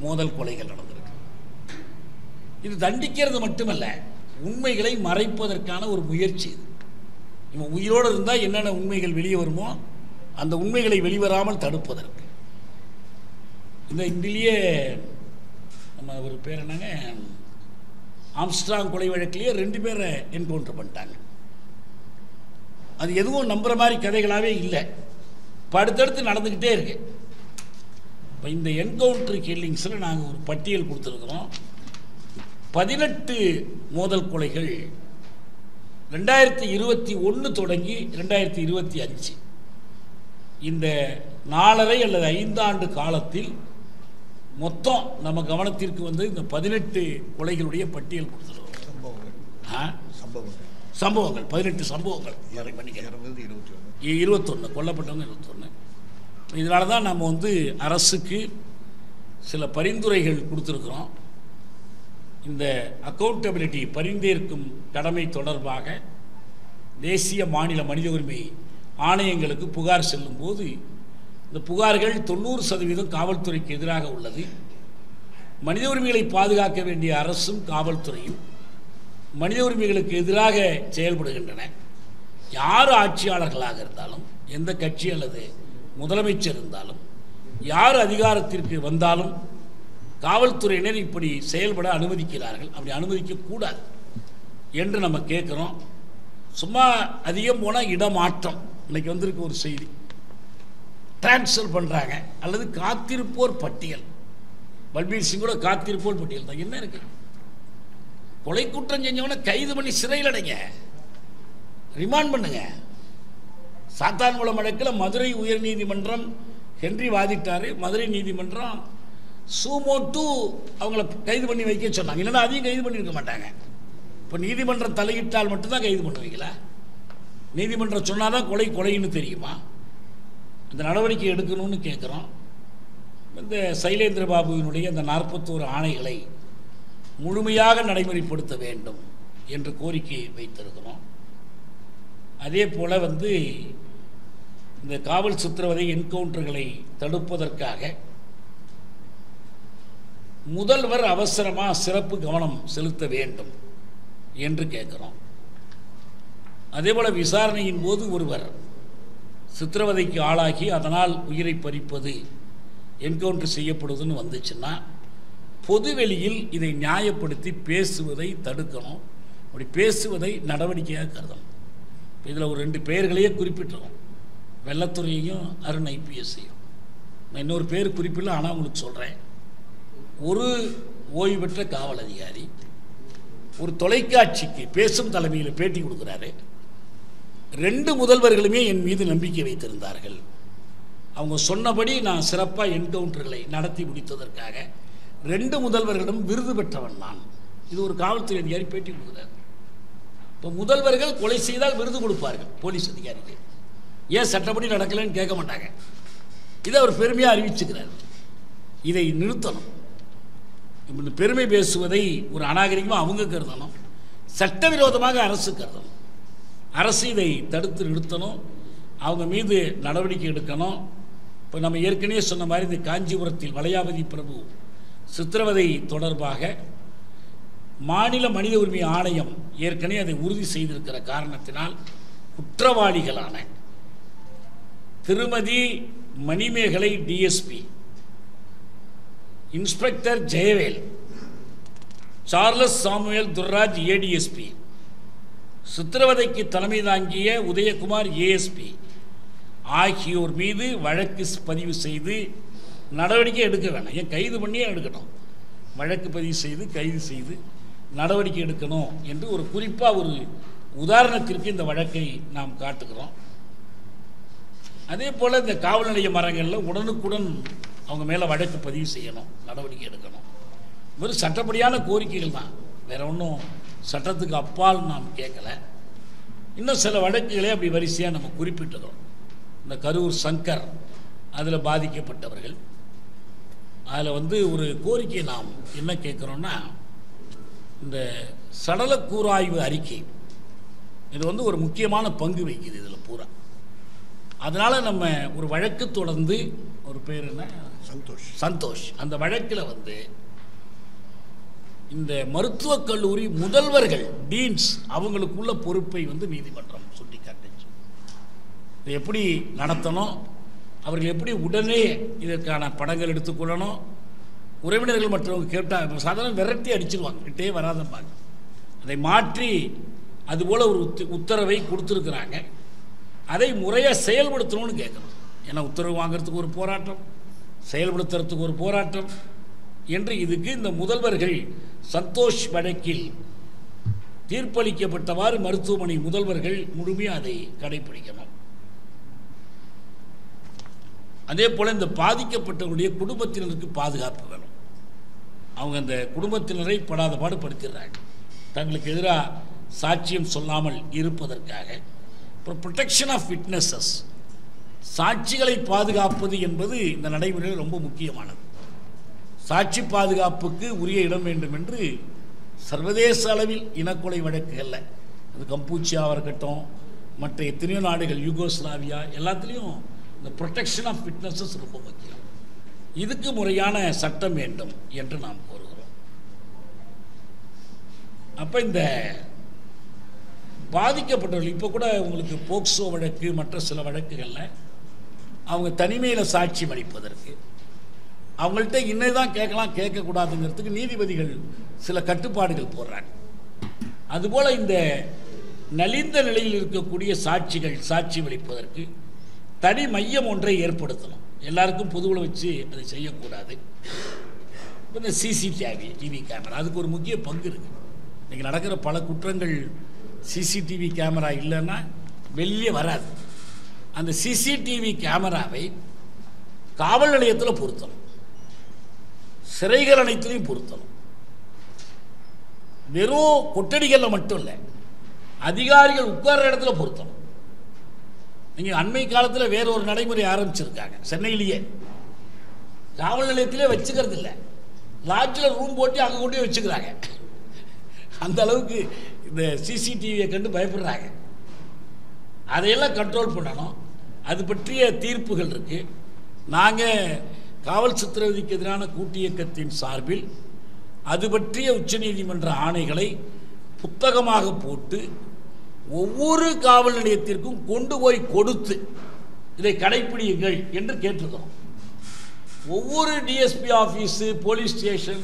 மோதல் கொலைகள் நடந்திருக்கு. இது தண்டிக்கிறது மட்டுமல்ல, உண்மைகளை மறைப்பதற்கான ஒரு முயற்சி. இது இவன் உயிரோடு இருந்தால் என்னென்ன உண்மைகள் வெளியே வருமோ அந்த உண்மைகளை வெளிவராமல் தடுப்பதற்கு. இதிலேயே நம்ம ஒரு பேர் என்னங்க, ஆம்ஸ்ட்ராங் கொலை வழக்கிலேயே 2 பேரை என்கவுண்டர் பண்ணிட்டாங்க. அது எதுவும் நம்புற மாதிரி கதைகளாகவே இல்லை, அடுத்தடுத்து நடந்துக்கிட்டே இருக்கு. இப்போ இந்த என்கவுண்டர் கில்லிங்ஸில் நாங்கள் ஒரு பட்டியல் கொடுத்துருக்குறோம். 18 மோதல் கொலைகள் 2021 தொடங்கி 2025 இந்த 4.5 அல்லது 5 ஆண்டு காலத்தில் மொத்தம் நம்ம கவனத்திற்கு இந்த 18 கொலைகளுடைய பட்டியல் கொடுத்துருக்கோம். சம்பவங்கள் 18 சம்பவங்கள், 21 கொல்லப்பட்டவங்க 21. இதனால தான் நம்ம அரசுக்கு சில பரிந்துரைகள் கொடுத்துருக்குறோம். இந்த அக்கௌண்டபிலிட்டி பரிந்தேற்கும் கடமை தொடர்பாக தேசிய மாநில மனித உரிமை ஆணையங்களுக்கு புகார் செல்லும் போது இந்த புகார்கள் 90% காவல்துறைக்கு எதிராக உள்ளது. மனித உரிமைகளை பாதுகாக்க வேண்டிய அரசும் காவல்துறையும் மனித உரிமைகளுக்கு எதிராக செயல்படுகின்றன. யார் ஆட்சியாளர்களாக இருந்தாலும், எந்த கட்சி அல்லது முதலமைச்சர் இருந்தாலும், யார் அதிகாரத்திற்கு வந்தாலும் காவல்துறையினர் இப்படி செயல்பட அனுமதிக்கிறார்கள். அப்படி அனுமதிக்கக்கூடாது என்று நம்ம கேட்குறோம். சும்மா அதிகம் போனால் இடமாற்றம். இன்னைக்கு வந்திருக்க ஒரு செய்தி, டிரான்ஸ்ஃபர் பண்ணுறாங்க அல்லது காத்திருப்போர் பட்டியல். பல்பீர் சிங்கோட காத்திருப்போர் பட்டியல் தான். என்ன இருக்கு? கொலை குற்றம் செஞ்சவன கைது பண்ணி சிறையில் அடைங்க, ரிமாண்ட் பண்ணுங்க. சாத்தான்குளம் வழக்கில் மதுரை உயர்நீதிமன்றம் ஹென்றி வாதிட்டாரு. மதுரை நீதிமன்றம் சூமோட்டு அவங்கள கைது பண்ணி வைக்க சொன்னாங்க. இல்லைன்னா அதையும் கைது பண்ணியிருக்க மாட்டாங்க. இப்போ நீதிமன்றம் தலையிட்டால் மட்டும்தான் கைது பண்ணுவீங்களா? நீதிமன்றம் சொன்னாதான் கொலைன்னு தெரியுமா? இந்த நடவடிக்கை எடுக்கணும்னு கேட்குறோம். இந்த சைலேந்திர பாபுவினுடைய இந்த 41 ஆணைகளை முழுமையாக நடைமுறைப்படுத்த வேண்டும் என்று கோரிக்கை வைத்திருக்கிறோம். அதே போல் இந்த காவல் சித்திரவதை என்கவுண்டர்களை தடுப்பதற்காக முதல்வர் அவசரமாக சிறப்பு கவனம் செலுத்த வேண்டும் என்று கேட்குறோம். அதேபோல் விசாரணையின் போது ஒருவர் சித்திரவதைக்கு ஆளாகி அதனால் உயிரை பறிப்பது, என்கவுண்டர் செய்யப்படுவதுன்னு வந்துச்சுன்னா பொதுவெளியில் இதை நியாயப்படுத்தி பேசுவதை தடுக்கணும். அப்படி பேசுவதை நடவடிக்கையாக கருதணும். இதில் ஒரு 2 பெயர்களையே குறிப்பிட்டிருக்கோம், வெள்ளத்துறையையும் அருண் ஐபிஎஸ்ஸையும். நான் இன்னொரு பேர் குறிப்பிடல, ஆனால் உங்களுக்கு சொல்கிறேன். ஒரு ஓய்வு பெற்ற காவல் அதிகாரி ஒரு தொலைக்காட்சிக்கு பேசும் தலைமையில் பேட்டி கொடுக்குறாரு. 2 முதல்வர்களுமே என் மீது நம்பிக்கை வைத்திருந்தார்கள். அவங்க சொன்னபடி நான் சிறப்பாக என்கவுண்டர்களை நடத்தி முடித்ததற்காக 2 முதல்வர்களிடம் விருது பெற்றவன் நான். இது ஒரு காவல்துறை அதிகாரி பேட்டி கொடுக்குறாரு. இப்போ முதல்வர்கள் கொலை செய்தால் விருது கொடுப்பார்கள் போலீஸ் அதிகாரிக்கு. ஏன் சட்டப்படி நடக்கலைன்னு கேட்க மாட்டாங்க. இதை அவர் பெருமையாக அறிவிச்சுக்கிறார். இதை நிறுத்தணும். இப்படி பெருமை பேசுவதை ஒரு அநாகரிகமாக அவங்க கருதணும், சட்டவிரோதமாக அரசு கருதணும். அரசு இதை தடுத்து நிறுத்தணும், அவங்க மீது நடவடிக்கை எடுக்கணும். இப்போ நம்ம ஏற்கனவே சொன்ன மாதிரி இந்த காஞ்சிபுரத்தில் வளையாபதி பிரபு சித்திரவதை தொடர்பாக மாநில மனித உரிமை ஆணையம் ஏற்கனவே அதை உறுதி செய்திருக்கிற காரணத்தினால் குற்றவாளிகளான திருமதி Manimekalai DSP, inspector Jayavel, Charles Samuel Durairaj ADSP, சித்திரவதைக்கு தலைமை தாங்கிய உதயகுமார் ஏஎஸ்பி ஆகியோர் மீது வழக்கு பதிவு செய்து நடவடிக்கை எடுக்க வேணாம். ஏன் கைது பண்ணியே எடுக்கணும், வழக்கு பதிவு செய்து கைது செய்து நடவடிக்கை எடுக்கணும் என்று ஒரு குறிப்பாக ஒரு உதாரணத்திற்கு இந்த வழக்கை நாம் காட்டுகிறோம். அதே போல் இந்த காவல் நிலைய மரங்களில் உடனுக்குடன் அவங்க மேலே வழக்கு பதிவு செய்யணும், நடவடிக்கை எடுக்கணும். வெறும் சட்டப்படியான கோரிக்கைகள் தான், வேற ஒன்றும் சட்டத்துக்கு அப்பால் நாம் கேட்கல. இன்னும் சில வழக்குகளே அப்படி வரிசையாக நம்ம குறிப்பிட்டுக்கிறோம். இந்த கரூர் சங்கர் அதில் பாதிக்கப்பட்டவர்கள், அதில் ஒரு கோரிக்கை நாம் என்ன கேட்குறோன்னா, இந்த சடல கூராய்வு அறிக்கை இது ஒரு முக்கியமான பங்கு வகிக்குது இதில் பூரா. அதனால் நம்ம ஒரு வழக்கு தொடர்ந்து, ஒரு பேர் என்ன, சந்தோஷ், அந்த வழக்கில் இந்த மருத்துவக் கல்லூரி முதல்வர்கள், டீன்ஸ், அவங்களுக்குள்ள பொறுப்பை நீதிமன்றம் சுட்டி காட்டுச்சு. இதை எப்படி நடத்தணும், அவர்கள் எப்படி உடனே இதற்கான படங்கள் எடுத்துக்கொள்ளணும். உறவினர்கள் மற்றவங்க கேட்டால் சாதாரண விரட்டி அடிச்சிருவாங்க, கிட்டே வராதம்பாங்க. அதை மாற்றி அதுபோல் ஒரு உத்தரவை கொடுத்துருக்குறாங்க. அதை முறையாக செயல்படுத்தணும்னு கேட்கணும். ஏன்னா உத்தரவு வாங்கிறதுக்கு ஒரு போராட்டம், செயல்படுத்துறதுக்கு ஒரு போராட்டம் என்று இதுக்கு இந்த முதல்வர்கள் சந்தோஷ் வழக்கில் தீர்ப்பளிக்கப்பட்டவாறு மருத்துவமனை முதல்வர்கள் முழுமையாக அதை கடைபிடிக்கணும். அதே போல் இந்த பாதிக்கப்பட்டவருடைய குடும்பத்தினருக்கு பாதுகாப்பு வேணும். அவங்க அந்த குடும்பத்தினரை படாத பாடு படுத்திடுறாங்க, தங்களுக்கு எதிராக சாட்சியம் சொல்லாமல் இருப்பதற்காக. அப்புறம் ப்ரொடெக்ஷன் ஆஃப் விட்னஸஸ், சாட்சிகளை பாதுகாப்பது என்பது இந்த நடைமுறையில் ரொம்ப முக்கியமானது. சாட்சி பாதுகாப்புக்கு உரிய இடம் வேண்டும் என்று சர்வதேச அளவில் இனக்கொலை வழக்குகளில், அது கம்பூச்சியாவாக இருக்கட்டும், மற்ற எத்தனையோ நாடுகள், யூகோஸ்லாவியா, எல்லாத்துலேயும் இந்த ப்ரொடெக்ஷன் ஆஃப் விட்னஸஸ் ரொம்ப முக்கியம். இதுக்கு முறையான சட்டம் வேண்டும் என்று நாம் கோருகிறோம். அப்போ இந்த பாதிக்கப்பட்டவர்கள், இப்போ கூட உங்களுக்கு போக்சோ வழக்கு, மற்ற சில வழக்குகளில் அவங்க தனிமையில் சாட்சி அளிப்பதற்கு அவங்கள்ட்ட இன்னதான் கேட்கலாம், கேட்கக்கூடாதுங்கிறதுக்கு நீதிபதிகள் சில கட்டுப்பாடுகள் போடுறாங்க. அதுபோல் இந்த நலிந்த நிலையில் இருக்கக்கூடிய சாட்சிகள் சாட்சி அளிப்பதற்கு தனி மையம் ஒன்றை ஏற்படுத்தணும். எல்லாருக்கும் பொதுவில் வச்சு அதை செய்யக்கூடாது. இந்த சிசிடிவி கேமரா அதுக்கு ஒரு முக்கிய பங்கு இருக்குது. இன்றைக்கி நடக்கிற பல குற்றங்கள் சிசிடிவி கேமரா இல்லைன்னா வெளியே வராது. அந்த சிசிடிவி கேமராவை காவல் நிலையத்தில் பொருத்தணும், சிறைகள் அனைத்திலையும் பொருத்தணும். வெறும் கொட்டடிகளில் மட்டும் இல்லை, அதிகாரிகள் உட்கார்ற இடத்துல பொருத்தணும். நீங்கள் அண்மை காலத்தில் வேற ஒரு நடைமுறை ஆரம்பிச்சிருக்காங்க சென்னையிலேயே. காவல் நிலையத்திலே வச்சுக்கிறது இல்லை, லாட்ஜில் ரூம் போட்டு அங்கே கொண்டு போய் வச்சுக்கிறாங்க. அந்த அளவுக்கு இந்த சிசிடிவியை கண்டு பயப்படுறாங்க. அதையெல்லாம் கண்ட்ரோல் பண்ணணும். அது பற்றிய தீர்ப்புகள் இருக்கு. நாங்கள் காவல் சித்திரவதைக்கு எதிரான கூட்டு இயக்கத்தின் சார்பில் அது பற்றிய உச்சநீதிமன்ற ஆணைகளை புத்தகமாக போட்டு ஒவ்வொரு காவல் நிலையத்திற்கும் கொண்டு போய் கொடுத்து இதை கடைப்பிடியுங்கள் என்று கேட்டிருக்கிறோம். ஒவ்வொரு DSP office, police station,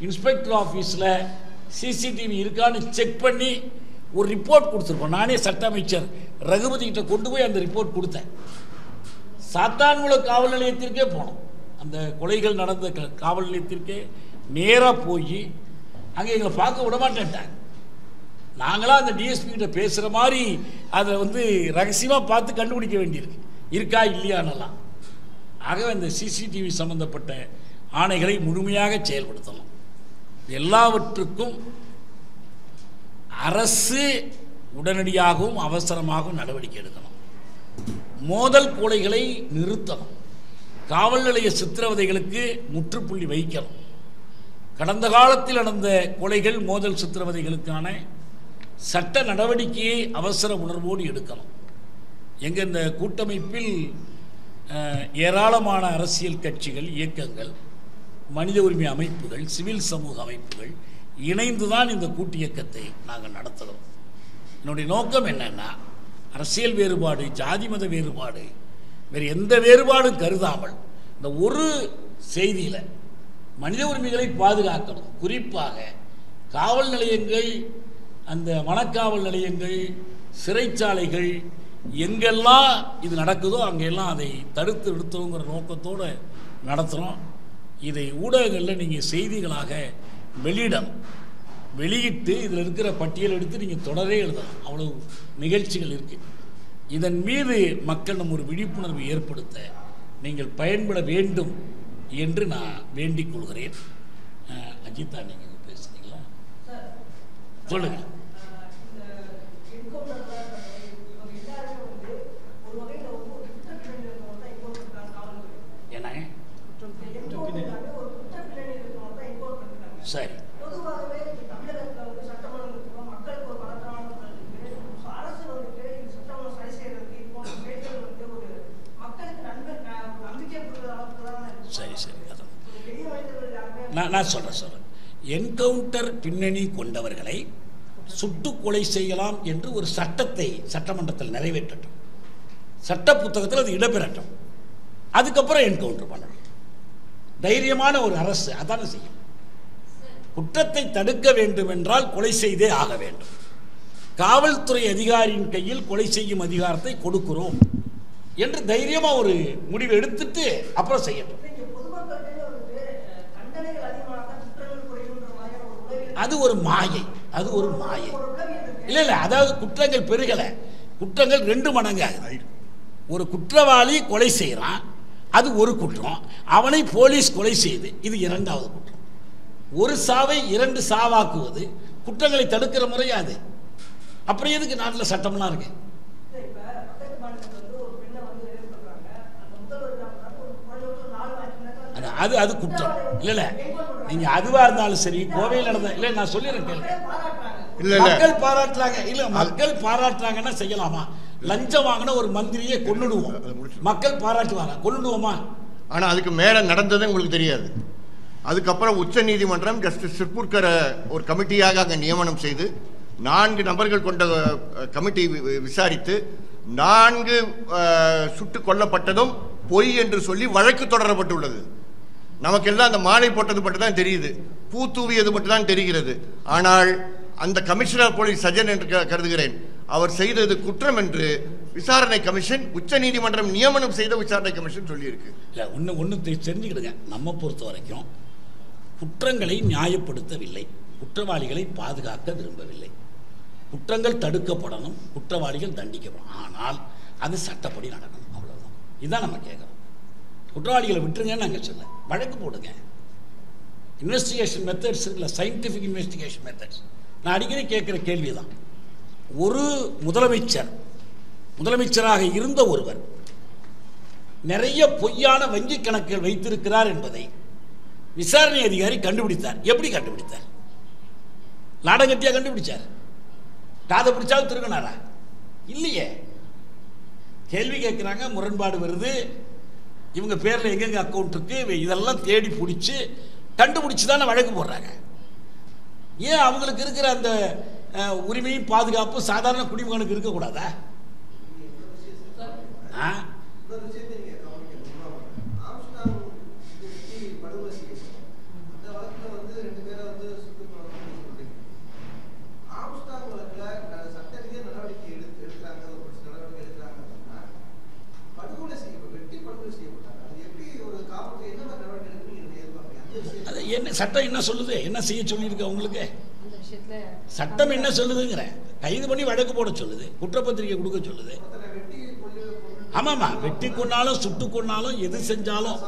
inspector ஆஃபீஸில் சிசிடிவி இருக்கான்னு செக் பண்ணி ஒரு ரிப்போர்ட் கொடுத்துருக்கோம். நானே சட்ட அமைச்சர் ரகுபதி கிட்ட கொண்டு போய் அந்த ரிப்போர்ட் கொடுத்தேன். சாத்தான்குளம் காவல் நிலையத்திற்கே போனோம். அந்த கொலைகள் நடந்த காவல் நிலையத்திற்கே நேராக போய் அங்கே எங்களை பார்க்க விட மாட்டேன்ட்டாங்க. நாங்களாம் அந்த டிஎஸ்பி கிட்ட பேசுகிற மாதிரி அதை ரகசியமாக பார்த்து கண்டுபிடிக்க வேண்டியிருக்கு, இருக்கா இல்லையானலாம். ஆகவே இந்த சிசிடிவி சம்பந்தப்பட்ட ஆணைகளை முழுமையாக செயல்படுத்தணும். எல்லாவற்றுக்கும் அரசு உடனடியாகவும் அவசரமாகவும் நடவடிக்கை எடுக்கணும். மோதல் கொலைகளை நிறுத்தணும். காவல் நிலைய சித்திரவதைகளுக்கு முற்றுப்புள்ளி வைக்கணும். கடந்த காலத்தில் நடந்த கொலைகள், மோதல் சித்திரவதைகளுக்கான சட்ட நடவடிக்கையை அவசர உணர்வோடு எடுக்கணும். எங்கள் இந்த கூட்டமைப்பில் ஏராளமான அரசியல் கட்சிகள், இயக்கங்கள், மனித உரிமை அமைப்புகள், சிவில் சமூக அமைப்புகள் இணைந்து தான் இந்த கூட்டு இயக்கத்தை நாங்கள் நடத்துகிறோம். என்னுடைய நோக்கம் என்னன்னா, அரசியல் வேறுபாடு, ஜாதி மத வேறுபாடு, வேறு எந்த வேறுபாடும் கருதாமல் இந்த ஒரு செய்தியில் மனித உரிமைகளை பாதுகாக்கணும். குறிப்பாக காவல் நிலையங்கள், அந்த வனக்காவல் நிலையங்கள், சிறைச்சாலைகள் எங்கெல்லாம் இது நடக்குதோ அங்கெல்லாம் அதை தடுத்து நிறுத்தணுங்கிற நோக்கத்தோடு நடத்துகிறோம். இதை ஊடகங்களில் நீங்கள் செய்திகளாக வெளியிடணும். வெளியிட்டு இதில் இருக்கிற பட்டியல் எடுத்து நீங்கள் தொடரே எழுதலாம். அவ்வளவு நிகழ்ச்சிகள் இருக்குது. இதன் மீது மக்கள் நம்ம ஒரு விழிப்புணர்வு ஏற்படுத்த நீங்கள் பயன்பட வேண்டும் என்று நான் வேண்டிக் கொள்கிறேன். அஜிதா, நீங்கள் பேசுறீங்களா? சொல்லுங்கள். என்ன சரி, சரி சரி, நான் சொல்கிறேன். என்கவுண்டர் பின்னணி கொண்டவர்களை சுட்டு கொலை செய்யலாம் என்று ஒரு சட்டத்தை சட்டமன்றத்தில் நிறைவேற்றட்டும், சட்ட புத்தகத்தில் அது இடம்பெறட்டும். அதுக்கப்புறம் என்கவுண்டர் பண்ணணும். தைரியமான ஒரு அரசு அதான செய்யும். குற்றத்தை தடுக்க வேண்டும் என்றால் கொலை செய்தே ஆக வேண்டும். காவல்துறை அதிகாரியின் கையில் கொலை செய்யும் அதிகாரத்தை கொடுக்கிறோம் என்று தைரியமா ஒரு முடிவு எடுத்துட்டு அப்புறம் செய்யட்டும். அது ஒரு மாயை, அது ஒரு மாயை. இல்ல அதாவது குற்றங்கள் பெருகல, குற்றங்கள் 2 மடங்கு ஆகுது. ஒரு குற்றவாளி கொலை செய்யறான், அது ஒரு குற்றம். அவனை போலீஸ் கொலை செய்து, இது 2வது குற்றம். ஒரு சாவை 2 சாவாக்குவது குற்றங்களை தடுக்கிற முறையாது. அப்புறம் எதுக்கு நாட்டில் சட்டம்லாம் இருக்கு? அது அது குற்றம் இல்ல. நீங்க அதுவா இருந்தாலும் சரி, கோவையில் நடந்த இல்ல, நான் சொல்லிடுறேன். மக்கள் பாராட்டுறாங்க, இல்ல மக்கள் பாராட்டுறாங்கன்னா செய்யலாமா? லஞ்சம் வாங்கின ஒரு மந்திரியை கொன்னுடுவோம், மக்கள் பாராட்டுவாங்க, கொன்னுடுவோமா? ஆனா அதுக்கு மேல நடந்தது உங்களுக்கு தெரியாது. அதுக்கப்புறம் உச்ச நீதிமன்றம் ஜஸ்டிஸ் சிர்புர்கரை ஒரு கமிட்டியாக அங்கே நியமனம் செய்து 4 நபர்கள் கொண்ட கமிட்டி விசாரித்து 4 சுட்டுக் கொல்லப்பட்டதும் பொய் என்று சொல்லி வழக்கு தொடரப்பட்டுள்ளது. நமக்கெல்லாம் அந்த மாலை போட்டது மட்டும் தான் தெரியுது, பூ தூவியது மட்டும் தான் தெரிகிறது. ஆனால் அந்த கமிஷனர் போலீஸ் சஜன் என்று கருதுகிறேன், அவர் செய்தது குற்றம் என்று விசாரணை கமிஷன், உச்ச நீதிமன்றம் நியமனம் செய்த விசாரணை கமிஷன் சொல்லியிருக்கு. இல்லை, ஒன்று தெரிஞ்சுக்கிடுங்க. நம்ம பொறுத்த வரைக்கும் குற்றங்களை நியாயப்படுத்தவில்லை, குற்றவாளிகளை பாதுகாக்க விரும்பவில்லை. குற்றங்கள் தடுக்கப்படணும், குற்றவாளிகள் தண்டிக்கப்படணும். ஆனால் அது சட்டப்படி நடக்கணும், அவ்வளோதான். இதுதான் நம்ம கேட்குறோம். குற்றவாளிகளை விட்டுருங்கன்னு நாங்கள் சொல்ல, வழக்கு போடுங்க. இன்வெஸ்டிகேஷன் மெத்தட்ஸ் இல்லை, சயின்டிஃபிக் இன்வெஸ்டிகேஷன் மெத்தட்ஸ். நான் அடிக்கடி கேட்குற கேள்வி தான். ஒரு முதலமைச்சராக இருந்த ஒருவர் நிறைய பொய்யான வங்கி கணக்குகள் வைத்திருக்கிறார் என்பதை விசாரணை அதிகாரி கண்டுபிடித்தார். எப்படி கண்டுபிடித்தார்? லாடகட்டியா கண்டுபிடிச்சார்? காதை பிடிச்சாலும் திரும்பினாரா? இல்லையே. கேள்வி கேட்குறாங்க, முரண்பாடு வருது, இவங்க பேரில் எங்கெங்க அக்கௌண்ட் இருக்கு, இதெல்லாம் தேடி பிடிச்சி கண்டுபிடிச்சி தானே வழக்கு போடுறாங்க. ஏன் அவங்களுக்கு இருக்கிற அந்த உரிமையும் பாதுகாப்பு சாதாரண குடிமகனுக்கு இருக்கக்கூடாதா? என்ன சட்டம் என்ன சொல்லுது? என்ன செய்ய சொல்லியிருக்கு உங்களுக்கு? சட்டம் என்ன சொல்லுதுங்கிற? கைது பண்ணி வழக்கு போட சொல்லுது, குற்றப்பத்திரிகை கொடுக்க சொல்லுது. ஆமாமா, வெட்டி கொண்டாலும் சுட்டு கொண்டாலும் எது செஞ்சாலும்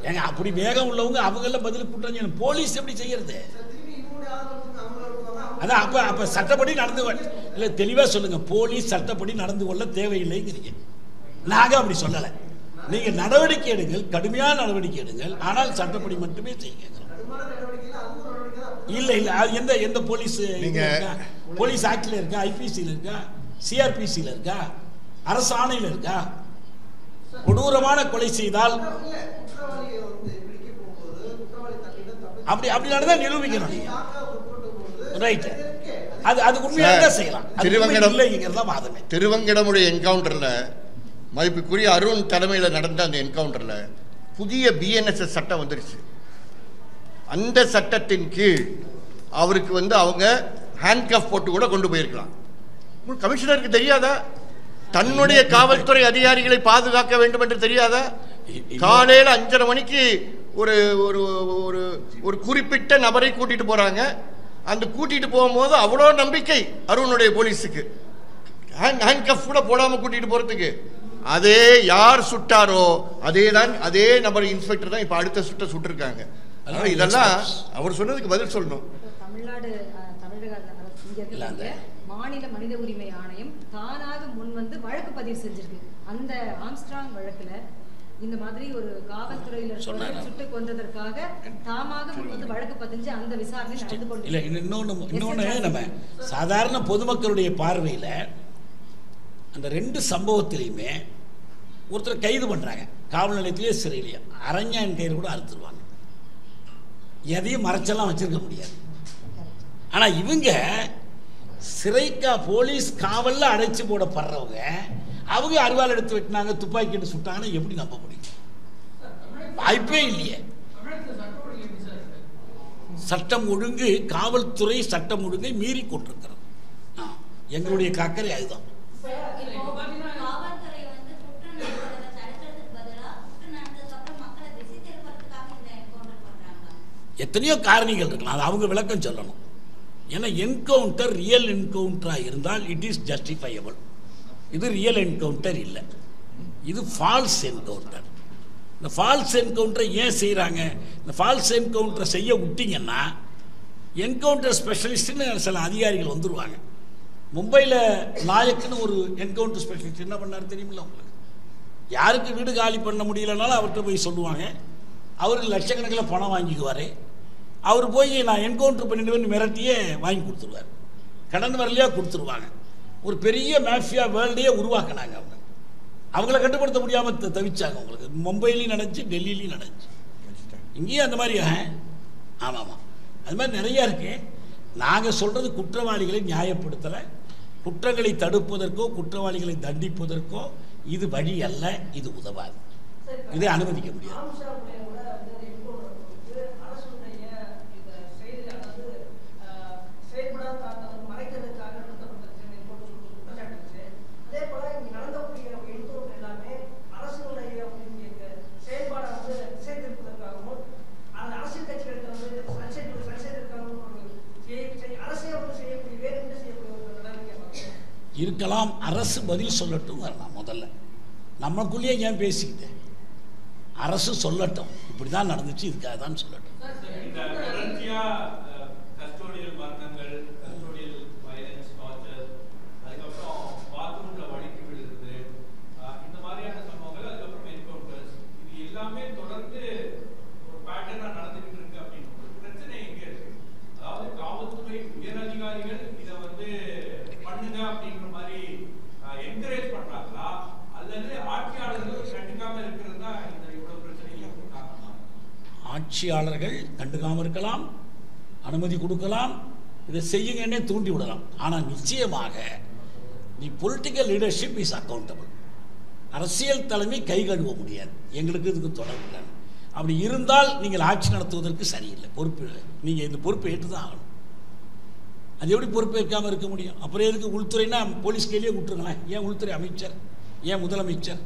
ஏங்க அப்படி வேகம் உள்ளவங்க அவங்கள பதில் குற்றம் செய்யணும். போலீஸ் எப்படி செய்யறது? அதான் அப்ப சட்டப்படி நடந்து இல்ல, தெளிவா சொல்லுங்க. போலீஸ் சட்டப்படி நடந்து கொள்ள தேவையில்லைங்கிறீங்க. நாங்க அப்படி சொல்லலை. நீங்க நடவடிக்கை எடுங்கள், கடுமையான நடவடிக்கை எடுங்கள், ஆனால் சட்டப்படி மட்டுமே செய்யுங்க. இல்ல இல்ல, அது எந்த போலீஸ் போலீஸ் ஆக்ட்ல இருக்கா, ஐபிசியில் இருக்கா, சிஆர்பிசியில் இருக்கா, அரசு ஆணையில் இருக்கா? கொடூரமான கொலை செய்தால் அப்படி நடந்தா நிரூபிக்கணும். ரைட், அது உண்மையாக செய்யலாம். திருவங்கடமுடைய என்கவுண்டர்ல மதிப்புக்குரிய அருண் தலைமையில் நடந்த அந்த என்கவுண்டர்ல புதிய பிஎன்எஸ்எஸ் சட்டம் வந்துருச்சு. அந்த சட்டத்தின் கீழ் அவருக்கு அவங்க ஹேண்ட்கஃப் போட்டு கூட கொண்டு போயிருக்கலாம். கமிஷனருக்கு தெரியாதா? தன்னுடைய காவல்துறை அதிகாரிகளை பாதுகாக்க வேண்டும் என்று தெரியாதா? காலையில் 5:30 மணிக்கு ஒரு ஒரு ஒரு குறிப்பிட்ட நபரை கூட்டிட்டு போறாங்க. அந்த கூட்டிட்டு போகும்போது அவ்வளோ நம்பிக்கை அருணுடைய போலீஸுக்கு, ஹேண்ட்கஃப் கூட போடாம கூட்டிட்டு போறதுக்கு. அதே யார் சுட்டாரோ அதே நபர் இன்ஸ்பெக்டர் தான் இப்ப அடுத்த சுட்டிருக்காங்க. இதெல்லாம் அவர் சொன்னதுக்கு பதில் சொல்லணும். தமிழக மாநில மனித உரிமை ஆணையம் தானாக முன் வந்து வழக்கு பதிவு செஞ்சிருக்கு. அந்த ஆம்ஸ்ட்ராங் வழக்குல இந்த மாதிரி ஒரு காவல்துறையில சுட்டு கொன்றதற்காக தாமாக முன் வந்து வழக்கு பதிஞ்சு அந்த விசாரணை நடந்து கொண்டு இல்ல. இன்னொன்னு நம்ம சாதாரண பொதுமக்களுடைய பார்வையில அந்த 2 சம்பவத்திலையுமே ஒருத்தர் கைது பண்றாங்க, காவல் நிலையத்திலேயே சிறையிலேயே அரஞ்சான் கயிறு கூட அறுத்துருவாங்க. எதையும் மறைச்செல்லாம் வச்சிருக்க முடியாது. ஆனா இவங்க சிறைக்கா போலீஸ் காவல்ல அடைச்சு போடப்படுறவங்க அவங்க அருவாள் எடுத்து வெட்டினாங்க, துப்பாக்கி எடுத்து சுட்டாங்கன்னா எப்படி நம்ப முடியும்? வாய்ப்பே இல்லையே. சட்டம் ஒழுங்கு, காவல்துறை சட்டம் ஒழுங்கை மீறி கொண்டிருக்கிறது. எங்களுடைய அக்கறை அதுதான். எத்தனையோ காரணிகள் இருக்கலாம், அது அவங்க விளக்கம் சொல்லணும். ஏன்னா என்கவுண்டர் ரியல் என்கவுண்டராக இருந்தால் இட் இஸ் ஜஸ்டிஃபையபிள். இது ரியல் என்கவுண்டர் இல்லை, இது ஃபால்ஸ் என்கவுண்டர். இந்த ஃபால்ஸ் என்கவுண்டரை ஏன் செய்கிறாங்க? இந்த ஃபால்ஸ் என்கவுண்டரை செய்ய விட்டிங்கன்னா என்கவுண்டர் ஸ்பெஷலிஸ்ட்னு சில அதிகாரிகள் வந்துடுவாங்க. மும்பையில் நாயக்குன்னு ஒரு என்கவுண்டர் ஸ்பெஷலிஸ்ட் என்ன பண்ணார் தெரியுமில்ல உங்களுக்கு? யாருக்கு வீடு காலி பண்ண முடியலனாலும் அவர்கிட்ட போய் சொல்லுவாங்க. அவர் லட்சக்கணக்கில் பணம் வாங்கிக்குவார். அவர் போய் நான் என்கவுண்டர் பண்ணிடுவேன்னு மிரட்டியே வாங்கி கொடுத்துருவார். கடன் வரலையா கொடுத்துருவாங்க. ஒரு பெரிய மாஃபியா வேர்ல்டையே உருவாக்கினாங்க. அவங்கள கட்டுப்படுத்த முடியாமல் தவிச்சாங்க. உங்களுக்கு மும்பையிலையும் நடந்துச்சு, டெல்லியிலையும் நடந்துச்சு, இங்கேயும் அந்த மாதிரி. ஆமாம், அது மாதிரி நிறையா இருக்கு. நாங்கள் சொல்கிறது குற்றவாளிகளை நியாயப்படுத்தலை. குற்றங்களை தடுப்பதற்கோ குற்றவாளிகளை தண்டிப்பதற்கோ இது வழி அல்ல, இது உதவாது, இதை அனுமதிக்க முடியாது. இருக்கலாம், அரசு பதில் சொல்லட்டும் வரலாம். முதல்ல நம்மளுக்குள்ளேயே ஏன் பேசிக்கிட்டேன்? அரசு சொல்லட்டும், இப்படிதான் நடந்துச்சு, இதுக்காக தான் சொல்லட்டும். ஆட்சியாளர்கள் கண்டுக்காமல் இருக்கலாம், அனுமதி கொடுக்கலாம், இதை செய்யுங்கன்னே தூண்டி விடலாம். ஆனால் நிச்சயமாக the political leadership is accountable. அரசியல் தலைமை கை கழுவ முடியாது, எங்களுக்கு இதுக்கு தொடர்பு இல்லை. அப்படி இருந்தால் நீங்கள் ஆட்சி நடத்துவதற்கு சரியில்லை. பொறுப்பு நீங்கள் இந்த பொறுப்பை ஏற்று தான் ஆகணும். அது எப்படி பொறுப்பு ஏற்காமல் இருக்க முடியும்? அப்புறம் எதுக்கு உள்துறைனா போலீஸ் கையிலேயே விட்டுருங்களேன். ஏன் உள்துறை அமைச்சர், ஏன் முதலமைச்சர்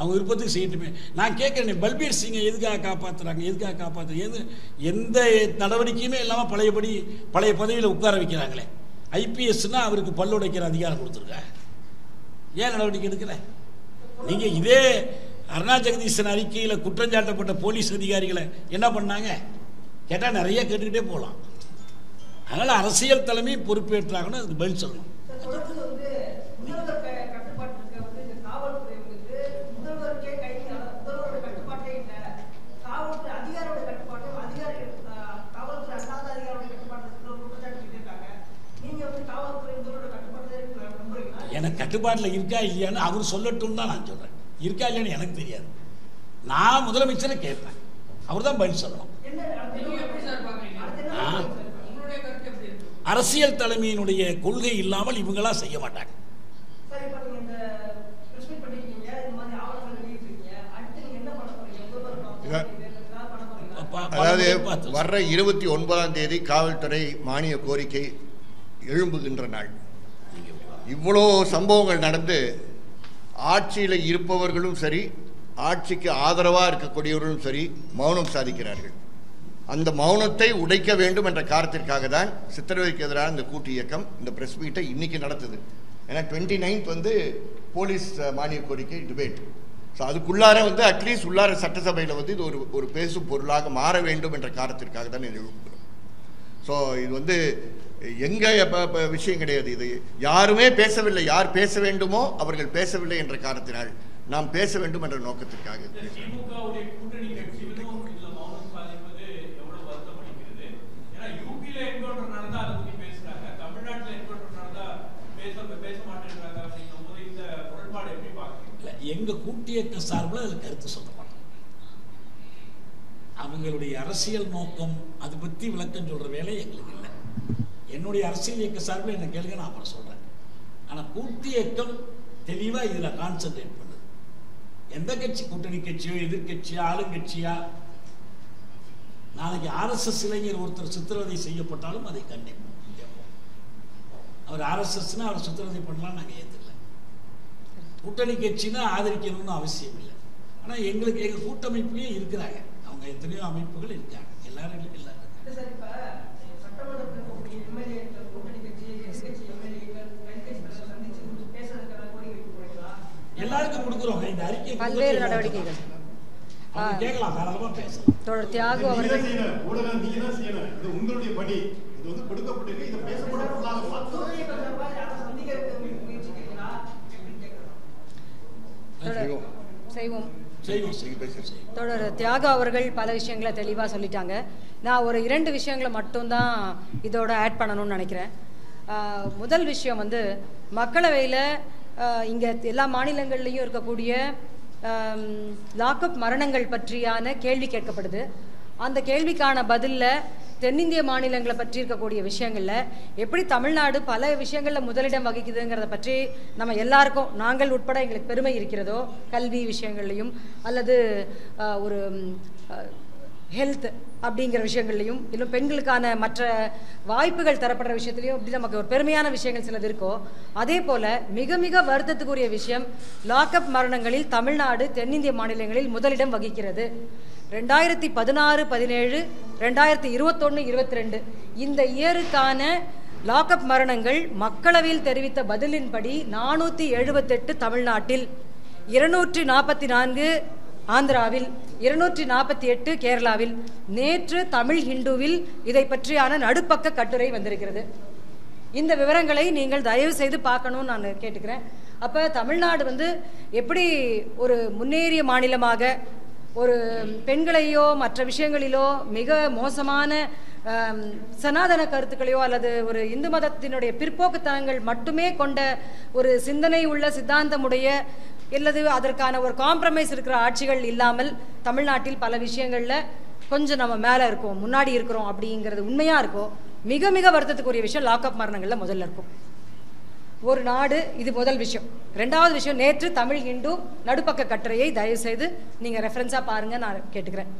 அவங்க விருப்பத்துக்கு செய்யட்டுமே. நான் கேட்குறேன், பல்பீர் சிங்கை எதுக்காக காப்பாற்றுறாங்க? எதுக்காக காப்பாற்றுறாங்க? எந்த நடவடிக்கையுமே இல்லாமல் பழைய பதவியில் உட்கார வைக்கிறாங்களே. ஐபிஎஸ்னா அவருக்கு பல்லுடைக்கிற அதிகாரம் கொடுத்துருக்க, ஏன் நடவடிக்கை எடுக்கல? நீங்கள் இதே அருணா ஜெகதீசன் அறிக்கையில் குற்றஞ்சாட்டப்பட்ட போலீஸ் அதிகாரிகளை என்ன பண்ணாங்க கேட்டால் நிறைய கேட்டுக்கிட்டே போகலாம். அதனால் அரசியல் தலைமை பொறுப்பேற்றாங்கன்னு அதுக்கு பதில் சொல்லணும். எனக்கு கட்டுப்பாட்டில் இருக்கா இல்லையான்னு அவர் சொல்லட்டும் தான் நான் சொல்கிறேன். இருக்கா இல்லையான்னு எனக்கு தெரியாது. நான் முதலமைச்சரை கேட்பேன், அவர் தான் பதில் சொல்லணும். அரசியல் தலைமையினுடைய கொள்கை இல்லாமல் இவங்களா செய்ய மாட்டாங்க. அதாவது வர்ற 29ஆம் தேதி காவல்துறை மானிய கோரிக்கை எழும்புகின்ற நாள். இவ்வளோ சம்பவங்கள் நடந்து ஆட்சியில் இருப்பவர்களும் சரி, ஆட்சிக்கு ஆதரவாக இருக்கக்கூடியவர்களும் சரி மௌனம் சாதிக்கிறார்கள். அந்த மௌனத்தை உடைக்க வேண்டும் என்ற காரணத்திற்காக தான் சித்திரவதைக்கு எதிரான இந்த கூட்டு இயக்கம் இந்த பிரஸ் மீட்டை இன்னைக்கு நடத்துது. ஏன்னா 29 போலீஸ் மானிய கோரிக்கை டிபேட். ஸோ அதுக்குள்ளார அட்லீஸ்ட் உள்ளார சட்டசபையில் இது ஒரு பேசும் பொருளாக மாற வேண்டும் என்ற காரணத்திற்காக தான் இது எழுப்புகிறோம். ஸோ இது எங்க விஷயம் கிடையாது. இது யாருமே பேசவில்லை. யார் பேச வேண்டுமோ அவர்கள் பேசவில்லை என்ற காரணத்தினால் நாம் பேச வேண்டும் என்ற நோக்கத்திற்காக. எங்க கூட்டியக்க சார்பில் அதில் கருத்து சொல்ல மாட்டோம். அவங்களுடைய அரசியல் நோக்கம் அது பற்றி விளக்கம் சொல்ற வேலை எங்களுக்கு இல்லை. என்னுடைய அரசியல் இயக்க சார்பில் என்ன கேளுங்க, நான் அப்புறம் சொல்றேன். ஆனால் கூட்டு இயக்கம் தெளிவா இதுல கான்சென்ட்ரேட் பண்ணுது. எந்த கட்சி, கூட்டணி கட்சியோ எதிர்கட்சியா ஆளுங்கட்சியா, நாளைக்கு RSS இளைஞர் ஒருத்தர் சித்திரவதை செய்யப்பட்டாலும் அதை கண்டிப்போம். அவர் RSSனா அவர் சித்திரவதை பண்ணலாம், நாங்கள் ஏற்றுக்கல. கூட்டணி கட்சினா ஆதரிக்கணும்னு அவசியம் இல்லை. ஆனால் எங்களுக்கு எங்கள் கூட்டமைப்புலேயே இருக்கிறாங்க, அவங்க எத்தனையோ அமைப்புகள் இருக்காங்க, எல்லாரும் இல்லை. எல்லாருக்கும் கொடுக்குறோம் இந்த அறிக்கை. பல்வேறு நடவடிக்கைகள் கேட்கலாம், தாராளமாக பேசலாம். தொடர் தியாகு அவர்கள் ஊடகம் நீங்க தான் செய்யணும், இது உங்களுடைய பணி. இது கொடுக்கப்பட்டிருக்கு, இது பேசப்படக்கூடாது. தொடர் தியாகு அவர்கள் பல விஷயங்களை தெளிவாக சொல்லிட்டாங்க. நான் ஒரு 2 விஷயங்களை மட்டும்தான் இதோட ஆட் பண்ணணும்னு நினைக்கிறேன். முதல் விஷயம் மக்களவையில் இங்கே எல்லா மாநிலங்கள்லேயும் இருக்கக்கூடிய லாக்அப் மரணங்கள் பற்றியான கேள்வி கேட்கப்படுது. அந்த கேள்விக்கான பதிலில் தென்னிந்திய மாநிலங்களை பற்றி இருக்கக்கூடிய விஷயங்களில் எப்படி தமிழ்நாடு பல விஷயங்களில் முதலிடம் வகிக்குதுங்கிறத பற்றி நம்ம எல்லாருக்கும், நாங்கள் உட்பட எங்களுக்கு பெருமை இருக்கிறதோ, கல்வி விஷயங்கள்லையும் அல்லது ஒரு ஹெல்த் அப்படிங்கிற விஷயங்கள்லையும், இன்னும் பெண்களுக்கான மற்ற வாய்ப்புகள் தரப்படுற விஷயத்துலையும் இப்படி நமக்கு ஒரு பெருமையான விஷயங்கள் சிலது இருக்கோ, அதே போல் மிக மிக வருத்தத்துக்குரிய விஷயம் லாக்அப் மரணங்களில் தமிழ்நாடு தென்னிந்திய மாநிலங்களில் முதலிடம் வகிக்கிறது. 2016, 17, 2021, 22 இந்த இயருக்கான லாக்அப் மரணங்கள் மக்களவையில் தெரிவித்த பதிலின்படி 478 தமிழ்நாட்டில், 244 ஆந்திராவில், 248 கேரளாவில். நேற்று தமிழ் ஹிந்துவில் இதை பற்றியான நடுப்பக்க கட்டுரை வந்திருக்கிறது. இந்த விவரங்களை நீங்கள் தயவு செய்து பார்க்கணும்னு நான் கேட்டுக்கிறேன். அப்போ தமிழ்நாடு எப்படி ஒரு முன்னேறிய மாநிலமாக, ஒரு பெண்களையோ மற்ற விஷயங்களிலோ மிக மோசமான சனாதன கருத்துக்களையோ அல்லது ஒரு இந்து மதத்தினுடைய பிற்போக்குத்தனங்கள் மட்டுமே கொண்ட ஒரு சிந்தனை உள்ள சித்தாந்தமுடைய அல்லது அதற்கான ஒரு காம்ப்ரமைஸ் இருக்கிற ஆட்சிகள் இல்லாமல் தமிழ்நாட்டில் பல விஷயங்களில் கொஞ்சம் நம்ம மேலே இருக்கோம், முன்னாடி இருக்கிறோம் அப்படிங்கிறது உண்மையாக இருக்கும். மிக மிக வருத்தத்துக்குரிய விஷயம் லாக்அப் மரணங்களில் முதல்ல இருக்கும் ஒரு நாடு. இது முதல் விஷயம். 2வது விஷயம், நேற்று தமிழ் ஹிந்து நடுப்பக்க கட்டுரையை தயவு செய்து நீங்கள் ரெஃபரன்ஸாக பாருங்கள், நான் கேட்டுக்கிறேன்.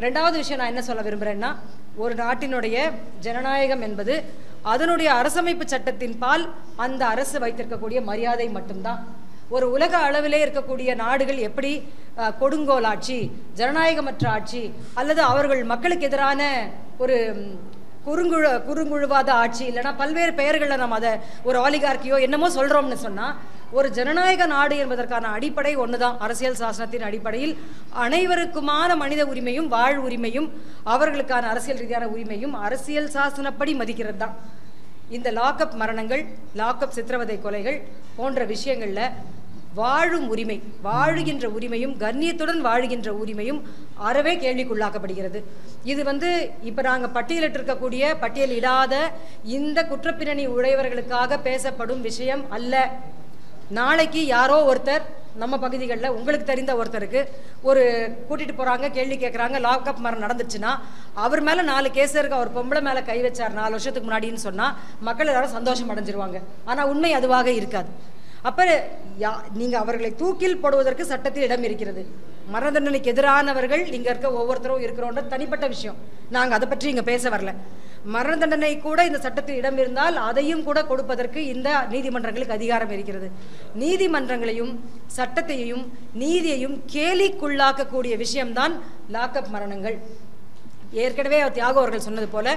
2வது விஷயம் நான் என்ன சொல்ல விரும்புகிறேன்னா, ஒரு நாட்டினுடைய ஜனநாயகம் என்பது அதனுடைய அரசமைப்பு சட்டத்தின் பால் அந்த அரசு வைத்திருக்கக்கூடிய மரியாதை மட்டும்தான். ஒரு உலக அளவிலே இருக்கக்கூடிய நாடுகள் எப்படி கொடுங்கோல் ஆட்சி, ஜனநாயகமற்ற ஆட்சி அல்லது அவர்கள் மக்களுக்கு எதிரான ஒரு குறுங்குழுவாத ஆட்சி, இல்லைனா பல்வேறு பெயர்களில் நம்ம அதை ஒரு ஆலிகார்கியோ என்னமோ சொல்கிறோம்னு சொன்னால், ஒரு ஜனநாயக நாடு என்பதற்கான அடிப்படை ஒன்று தான். அரசியல் சாசனத்தின் அடிப்படையில் அனைவருக்குமான மனித உரிமையும் வாழ் உரிமையும் அவர்களுக்கான அரசியல் ரீதியான உரிமையும் அரசியல் சாசனப்படி மதிக்கிறது தான். இந்த லாக்அப் மரணங்கள், லாக்அப் சித்திரவதை கொலைகள் போன்ற விஷயங்களில் வாழும் உரிமை, வாழுகின்ற உரிமையும் கண்ணியத்துடன் வாழுகின்ற உரிமையும் அறவே கேள்விக்குள்ளாக்கப்படுகிறது. இது இப்போ நாங்கள் பட்டியலிட்டிருக்கக்கூடிய பட்டியலிடாத இந்த குற்றப்பின்னணி உடையவர்களுக்காக பேசப்படும் விஷயம் அல்ல. நாளைக்கு யாரோ ஒருத்தர் நம்ம பகுதிகளில் உங்களுக்கு தெரிந்த ஒருத்தருக்கு ஒரு கூட்டிகிட்டு போகிறாங்க, கேள்வி கேட்குறாங்க, லாக்அப் மரணம் நடந்துச்சுன்னா அவர் மேலே 4 கேஸ் இருக்குது, அவர் பொம்பளை மேலே கை வச்சார் 4 வருஷத்துக்கு முன்னாடின்னு சொன்னால் மக்கள் எல்லாரும் சந்தோஷம் அடைஞ்சிருவாங்க. ஆனால் உண்மை அதுவாக இருக்காது. அப்போ நீங்கள் அவர்களை தூக்கில் போடுவதற்கு சட்டத்தில் இடம் இருக்கிறது. மரண தண்டனைக்கு எதிரானவர்கள் இங்கே இருக்க ஒவ்வொருத்தரும் இருக்கிறோன்ற தனிப்பட்ட விஷயம். நாங்கள் அதை பற்றி இங்கே பேச வரல. மரண தண்டனை கூட இந்த சட்டத்தில் இடம் இருந்தால் அதையும் கூட கொடுப்பதற்கு இந்த நீதிமன்றங்களுக்கு அதிகாரம் இருக்கிறது. நீதிமன்றங்களையும் சட்டத்தையும் நீதியையும் கேலிக்குள்ளாக்கக்கூடிய விஷயம்தான் லாக்அப் மரணங்கள். ஏற்கனவே தியாகு அவர்கள் சொன்னது போல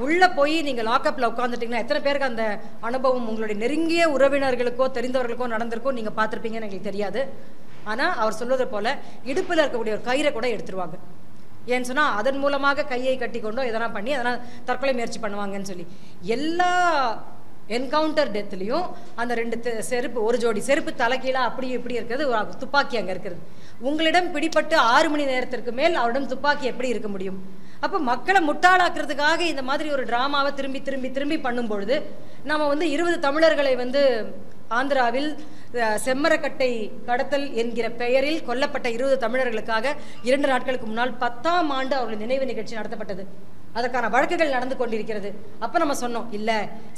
உள்ள போய் நீங்க லாக்அப்ல உட்காந்துட்டீங்கன்னா எத்தனை பேருக்கு அந்த அனுபவம் உங்களுடைய நெருங்கிய உறவினர்களுக்கோ தெரிந்தவர்களுக்கோ நடந்திருக்கோ நீங்க பார்த்துருப்பீங்கன்னு எங்களுக்கு தெரியாது. ஆனா அவர் சொல்வது போல இடுப்புல இருக்கக்கூடிய ஒரு கயிறை கூட எடுத்துருவாங்க. ஏன்னு சொன்னா அதன் மூலமாக கையை கட்டி கொண்டோ எதனா பண்ணி அதனால் தற்கொலை முயற்சி பண்ணுவாங்கன்னு சொல்லி எல்லா என்கவுண்டர் டெத்லையும் அந்த 2 செருப்பு, ஒரு ஜோடி செருப்பு தலைக்கீழா அப்படி இப்படி இருக்கிறது, ஒரு துப்பாக்கி அங்கே இருக்கிறது. உங்களிடம் பிடிப்பட்டு 6 மணி நேரத்திற்கு மேல் அவரிடம் துப்பாக்கி எப்படி இருக்க முடியும்? அப்போ மக்களை முட்டாளாக்குறதுக்காக இந்த மாதிரி ஒரு டிராமாவை திரும்பி திரும்பி திரும்பி பண்ணும் பொழுது நம்ம 20 தமிழர்களை ஆந்திராவில் செம்மரக்கட்டை கடத்தல் என்கிற பெயரில் கொல்லப்பட்ட 20 தமிழர்களுக்காக 2 நாட்களுக்கு முன்னால் 10ஆம் ஆண்டு அவர்கள் நினைவு நிகழ்ச்சி நடத்தப்பட்டது. அதற்கான வழக்குகள் நடந்து கொண்டிருக்கிறது. அப்ப நம்ம சொன்னோம், இல்ல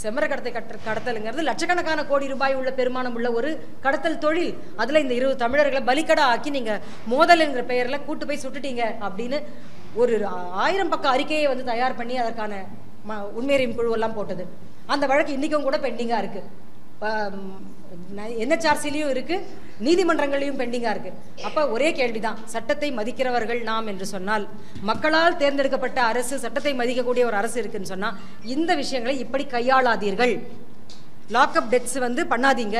செம்மரக்கடத்தை கடத்தலுங்கிறது லட்சக்கணக்கான கோடி ரூபாய் உள்ள பெருமானம் உள்ள ஒரு கடத்தல் தொழில். அதுல இந்த 20 தமிழர்களை பலிக்கடா ஆக்கி நீங்க மோதல் என்கிற பெயர்ல கூட்டு போய் சுட்டுட்டீங்க அப்படின்னு ஒரு 1000 பக்க அறிக்கையை தயார் பண்ணி அதற்கான உண்மையறியும் குழுவெல்லாம் போட்டது. அந்த வழக்கு இன்னைக்கும் கூட பெண்டிங்கா இருக்கு. NHRCலையும் இருக்கு, நீதிமன்றங்களையும் பெண்டிங்கா இருக்கு. அப்ப ஒரே கேள்விதான், சட்டத்தை மதிக்கிறவர்கள் நாம் என்று சொன்னால், மக்களால் தேர்ந்தெடுக்கப்பட்ட அரசு, சட்டத்தை மதிக்கக்கூடிய ஒரு அரசு இருக்குன்னு சொன்னா இந்த விஷயங்களை இப்படி கையாளாதீர்கள். லாக்அப் டெத்ஸ் பண்ணாதீங்க,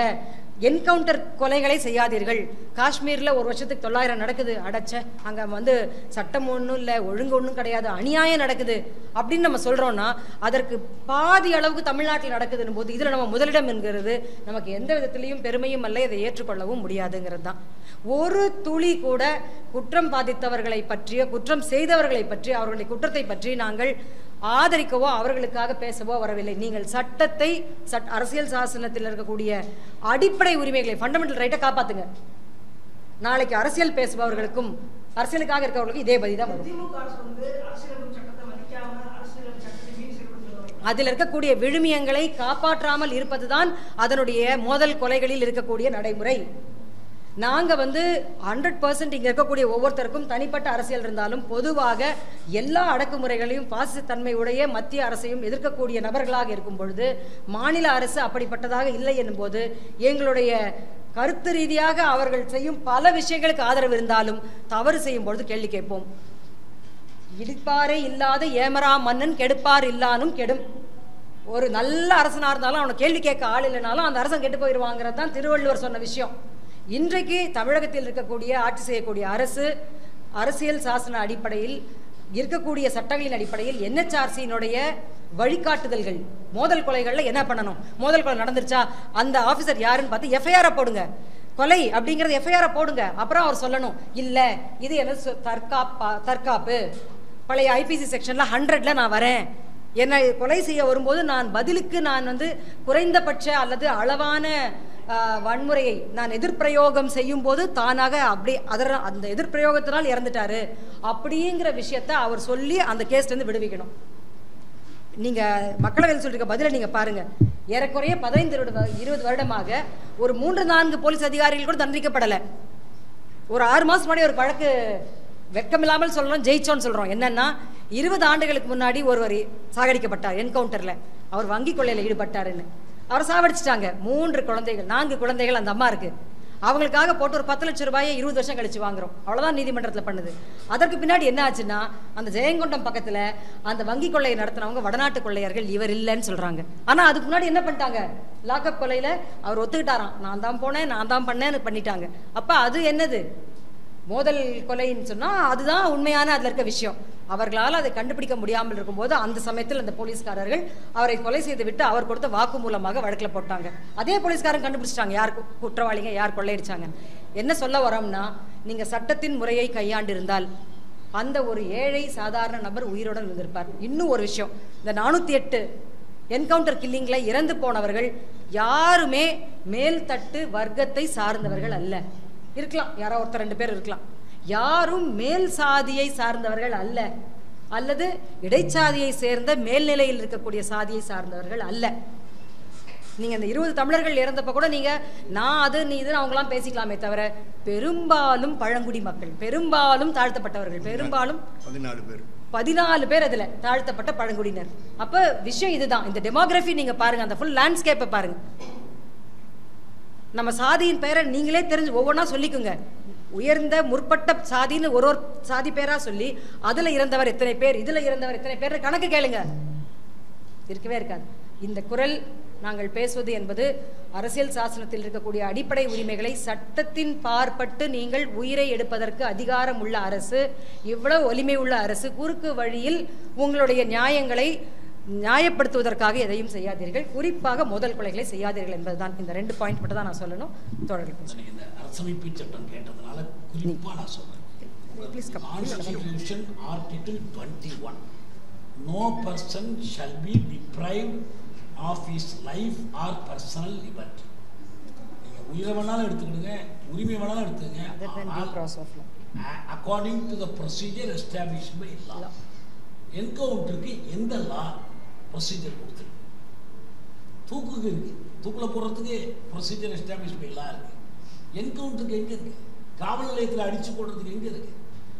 என்கவுண்டர் கொலைகளை செய்யாதீர்கள். காஷ்மீர்ல 1 வருஷத்துக்கு 900 நடக்குது, அடைச்ச அங்க சட்டம் ஒன்றும் இல்லை, ஒழுங்கு ஒன்றும் கிடையாது, அநியாயம் நடக்குது அப்படின்னு நம்ம சொல்றோம்னா அதற்கு பாதி அளவுக்கு தமிழ்நாட்டில் நடக்குதுன்னு போது இதுல நம்ம முதலிடம் என்கிறது நமக்கு எந்த விதத்திலையும் பெருமையும் அல்ல, இதை ஏற்றுக்கொள்ளவும் முடியாதுங்கிறது தான். ஒரு துளி கூட குற்றம் பாதித்தவர்களை பற்றிய, குற்றம் செய்தவர்களை பற்றி, அவர்களுடைய குற்றத்தை பற்றி நாங்கள் ஆதரிக்கவோ அவர்களுக்காக பேசவோ வரவில்லை. நீங்கள் சட்டத்தை, அரசியல் சாசனத்தில் இருக்கக்கூடிய அடிப்படை உரிமைகளை, ஃபண்டமெண்டல் ரைட்டை காப்பாத்துங்க. நாளைக்கு அரசியல் பேசுபவர்களுக்கும் அரசியலுக்காக இருக்கிறவர்களுக்கும் இதே பதில் தான் வரும். அதில் இருக்கக்கூடிய விழுமியங்களை காப்பாற்றாமல் இருப்பதுதான் அதனுடைய மோதல் கொலைகளில் இருக்கக்கூடிய நடைமுறை. நாங்க 100% இங்க இருக்கக்கூடிய ஒவ்வொருத்தருக்கும் தனிப்பட்ட அரசியல் இருந்தாலும் பொதுவாக எல்லா அடக்குமுறைகளையும் பாசிசத்தன்மையுடைய மத்திய அரசையும் எதிர்க்கக்கூடிய நபர்களாக இருக்கும் பொழுது மாநில அரசு அப்படிப்பட்டதாக இல்லை என்னும் போது எங்களுடைய கருத்து ரீதியாக அவர்கள் செய்யும் பல விஷயங்களுக்கு ஆதரவு இருந்தாலும் தவறு செய்யும் பொழுது கேள்வி கேட்போம். இடிப்பாரே இல்லாத ஏமரா மன்னன் கெடுப்பார் இல்லானும் கெடும். ஒரு நல்ல அரசனா இருந்தாலும் அவனை கேள்வி கேட்க ஆள் இல்லைனாலும் அந்த அரசன் கெட்டு போயிடுவாங்கிறது தான் திருவள்ளுவர் சொன்ன விஷயம். இன்றைக்கு தமிழகத்தில் இருக்கக்கூடிய ஆட்சி செய்யக்கூடிய அரசு அரசியல் சாசன அடிப்படையில் இருக்கக்கூடிய சட்டங்களின் அடிப்படையில் NHRCயினுடைய வழிகாட்டுதல்கள், மோதல் கொலைகள்ல என்ன பண்ணணும், மோதல் கொலை நடந்துருச்சா அந்த ஆபீசர் யாருன்னு பார்த்து எஃப்ஐஆர் போடுங்க, கொலை அப்படிங்கறது எஃப்ஐஆர் போடுங்க. அப்புறம் அவர் சொல்லணும், இல்ல இது என்ன தற்காப்பு, பழைய IPC செக்ஷன்ல 100ல நான் வரேன், என்னை கொலை செய்ய வரும்போது நான் பதிலுக்கு நான் குறைந்தபட்ச அல்லது அளவான வன்முறையை நான் எதிர்பிரயோகம் செய்யும் போது தானாக அப்படி அந்த எதிர்பிரயோகத்தினால் இறந்துட்டாரு அப்படிங்கிற விஷயத்த அவர் சொல்லி அந்த கேஸ்ல இருந்து விடுவிக்கணும். நீங்க மக்களவையில் சொல்லிருக்க பதில நீங்க பாருங்க. ஏறக்குறைய 15-20 வருடமாக ஒரு 3-4 போலீஸ் அதிகாரிகள் கூட தண்டிக்கப்படல. ஒரு 6 மாசம் முன்னாடி ஒரு வழக்கு வெட்கமில்லாமல் சொல்லணும் ஜெயிச்சோன்னு சொல்றோம். என்னன்னா 20 ஆண்டுகளுக்கு முன்னாடி ஒருவர் சாகடிக்கப்பட்டார் என்கவுண்டர்ல. அவர் வங்கி கொள்ளையில ஈடுபட்டாருன்னு அவரை சாவடிச்சிட்டாங்க. 3 குழந்தைகள், 4 குழந்தைகள் அந்த அம்மா இருக்கு. அவங்களுக்காக போட்டு ஒரு 10 லட்சம் ரூபாயை 20 வருஷம் கழிச்சு வாங்குறோம். அவ்வளவுதான் நீதிமன்றத்தில் பண்ணுது. அதற்கு பின்னாடி என்ன ஆச்சுன்னா அந்த ஜெயங்கொண்டம் பக்கத்துல அந்த வங்கி கொள்ளையை நடத்தினவங்க வடநாட்டு கொள்ளையர்கள், இவர் இல்லைன்னு சொல்றாங்க. ஆனா அதுக்கு முன்னாடி என்ன பண்ணிட்டாங்க, லாக்அப் கொலையில அவர் ஒத்துக்கிட்டாராம், நான் தான் போனேன், நான் தான் பண்ணேன்னு பண்ணிட்டாங்க. அப்ப அது என்னது மோதல் கொலைன்னு சொன்னா அதுதான் உண்மையான அதுல இருக்க விஷயம். அவர்களால் அதை கண்டுபிடிக்க முடியாமல் இருக்கும்போது அந்த சமயத்தில் அந்த போலீஸ்காரர்கள் அவரை கொலை செய்து விட்டு அவர் கொடுத்த வாக்கு மூலமாக வழக்கில் போட்டாங்க. அதே போலீஸ்காரன் கண்டுபிடிச்சிட்டாங்க யார் குற்றவாளிங்க, யார் கொள்ளையடிச்சாங்க. என்ன சொல்ல வரோம்னா, நீங்க சட்டத்தின் முறையை கையாண்டு இருந்தால் அந்த ஒரு ஏழை சாதாரண நபர் உயிரோடு இருந்திருப்பார். இன்னும் ஒரு விஷயம், இந்த 408 என்கவுண்டர் கில்லிங்ல இறந்து போனவர்கள் யாருமே மேல்தட்டு வர்க்கத்தை சார்ந்தவர்கள் அல்ல. இருக்கலாம், யாரோ ஒருத்தர் 2 பேர் இருக்கலாம். யாரும் மேல் சாதியை சார்ந்தவர்கள் அல்ல, அல்லது இடைச்சாதியை சேர்ந்த மேல்நிலையில் இருக்கக்கூடிய சாதியை சார்ந்தவர்கள் அல்ல. நீங்க இந்த 20 தமிழர்கள் இறந்தப்ப கூட நீங்க நான் அது நீ இதுன்னு அவங்களாம் பேசிக்கலாமே தவிர பெரும்பாலும் பழங்குடி மக்கள், பெரும்பாலும் தாழ்த்தப்பட்டவர்கள், பெரும்பாலும் 14 பேர் அதுல தாழ்த்தப்பட்ட பழங்குடியினர். அப்ப விஷயம் இதுதான். இந்த டெமோகிராஃபி நீங்க பாருங்க, அந்த ஃபுல் லேண்ட்ஸ்கேப்பை பாருங்க. நம்ம சாதியின் பேரை நீங்களே தெரிஞ்சு ஒவ்வொன்றா சொல்லிக்குங்க. உயர்ந்த முற்பட்ட சாதின்னு ஒரு சாதி பேரா சொல்லி அதுல இறந்தவர் எத்தனை பேர், இதுல இறந்தவர் எத்தனை பேர் கணக்கு கேளுங்க. இருக்கவே இருக்காது. இந்த குரல் நாங்கள் பேசுவது என்பது அரசியல் சாசனத்தில் இருக்கக்கூடிய அடிப்படை உரிமைகளை சட்டத்தின் பார்ப்பட்டு நீங்கள் உயிரை எடுப்பதற்கு அதிகாரம் உள்ள அரசு, இவ்வளவு வலிமை உள்ள அரசு, குறுக்கு வழியில் உங்களுடைய நியாயங்களை நியாயப்படுத்துவதற்காக எதையும் செய்யாதீர்கள், குறிப்பாக முதல் கொலைகளை செய்யாதீர்கள் என்பதுதான். இந்த 2 பாயிண்ட் மட்டும் தான் நான் சொல்லணும். தொடர்கள் இந்த அரசமைப்பு சட்டம் கேட்டதுனால குறிப்பா நான் சொல்றேன். Constitution Article 21, no person shall be deprived of his life or personal liberty. நீங்க உயிரை வேணாலும் எடுத்துக்கிடுங்க, உரிமை வேணாலும் எடுத்துக்கங்க, according to the procedure established by law. என்கவுண்டருக்கு எந்த லா ப்ரொசீஜர் கொடுத்துருக்கு? தூக்குக்கு இருக்கு, தூக்கில் போடுறதுக்கு ப்ரொசீஜர் எஸ்டாப்ளிஷ் பை லா இருக்கு. என்கவுண்டருக்கு எங்கே இருக்கு? காவல் நிலையத்தில் அடிச்சு போடுறதுக்கு எங்கே இருக்கு?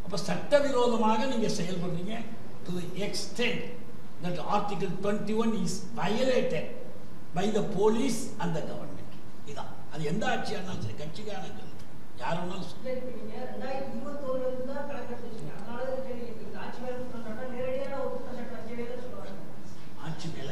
அப்போ சட்டவிரோதமாக நீங்கள் செயல்படுறீங்க. To the extent that article 21 is violated by the police and the government. இதான் அது எந்த ஆட்சியாக இருந்தாலும் சரி, கட்சிக்கான யார் வேணாலும் ஆட்சி மேல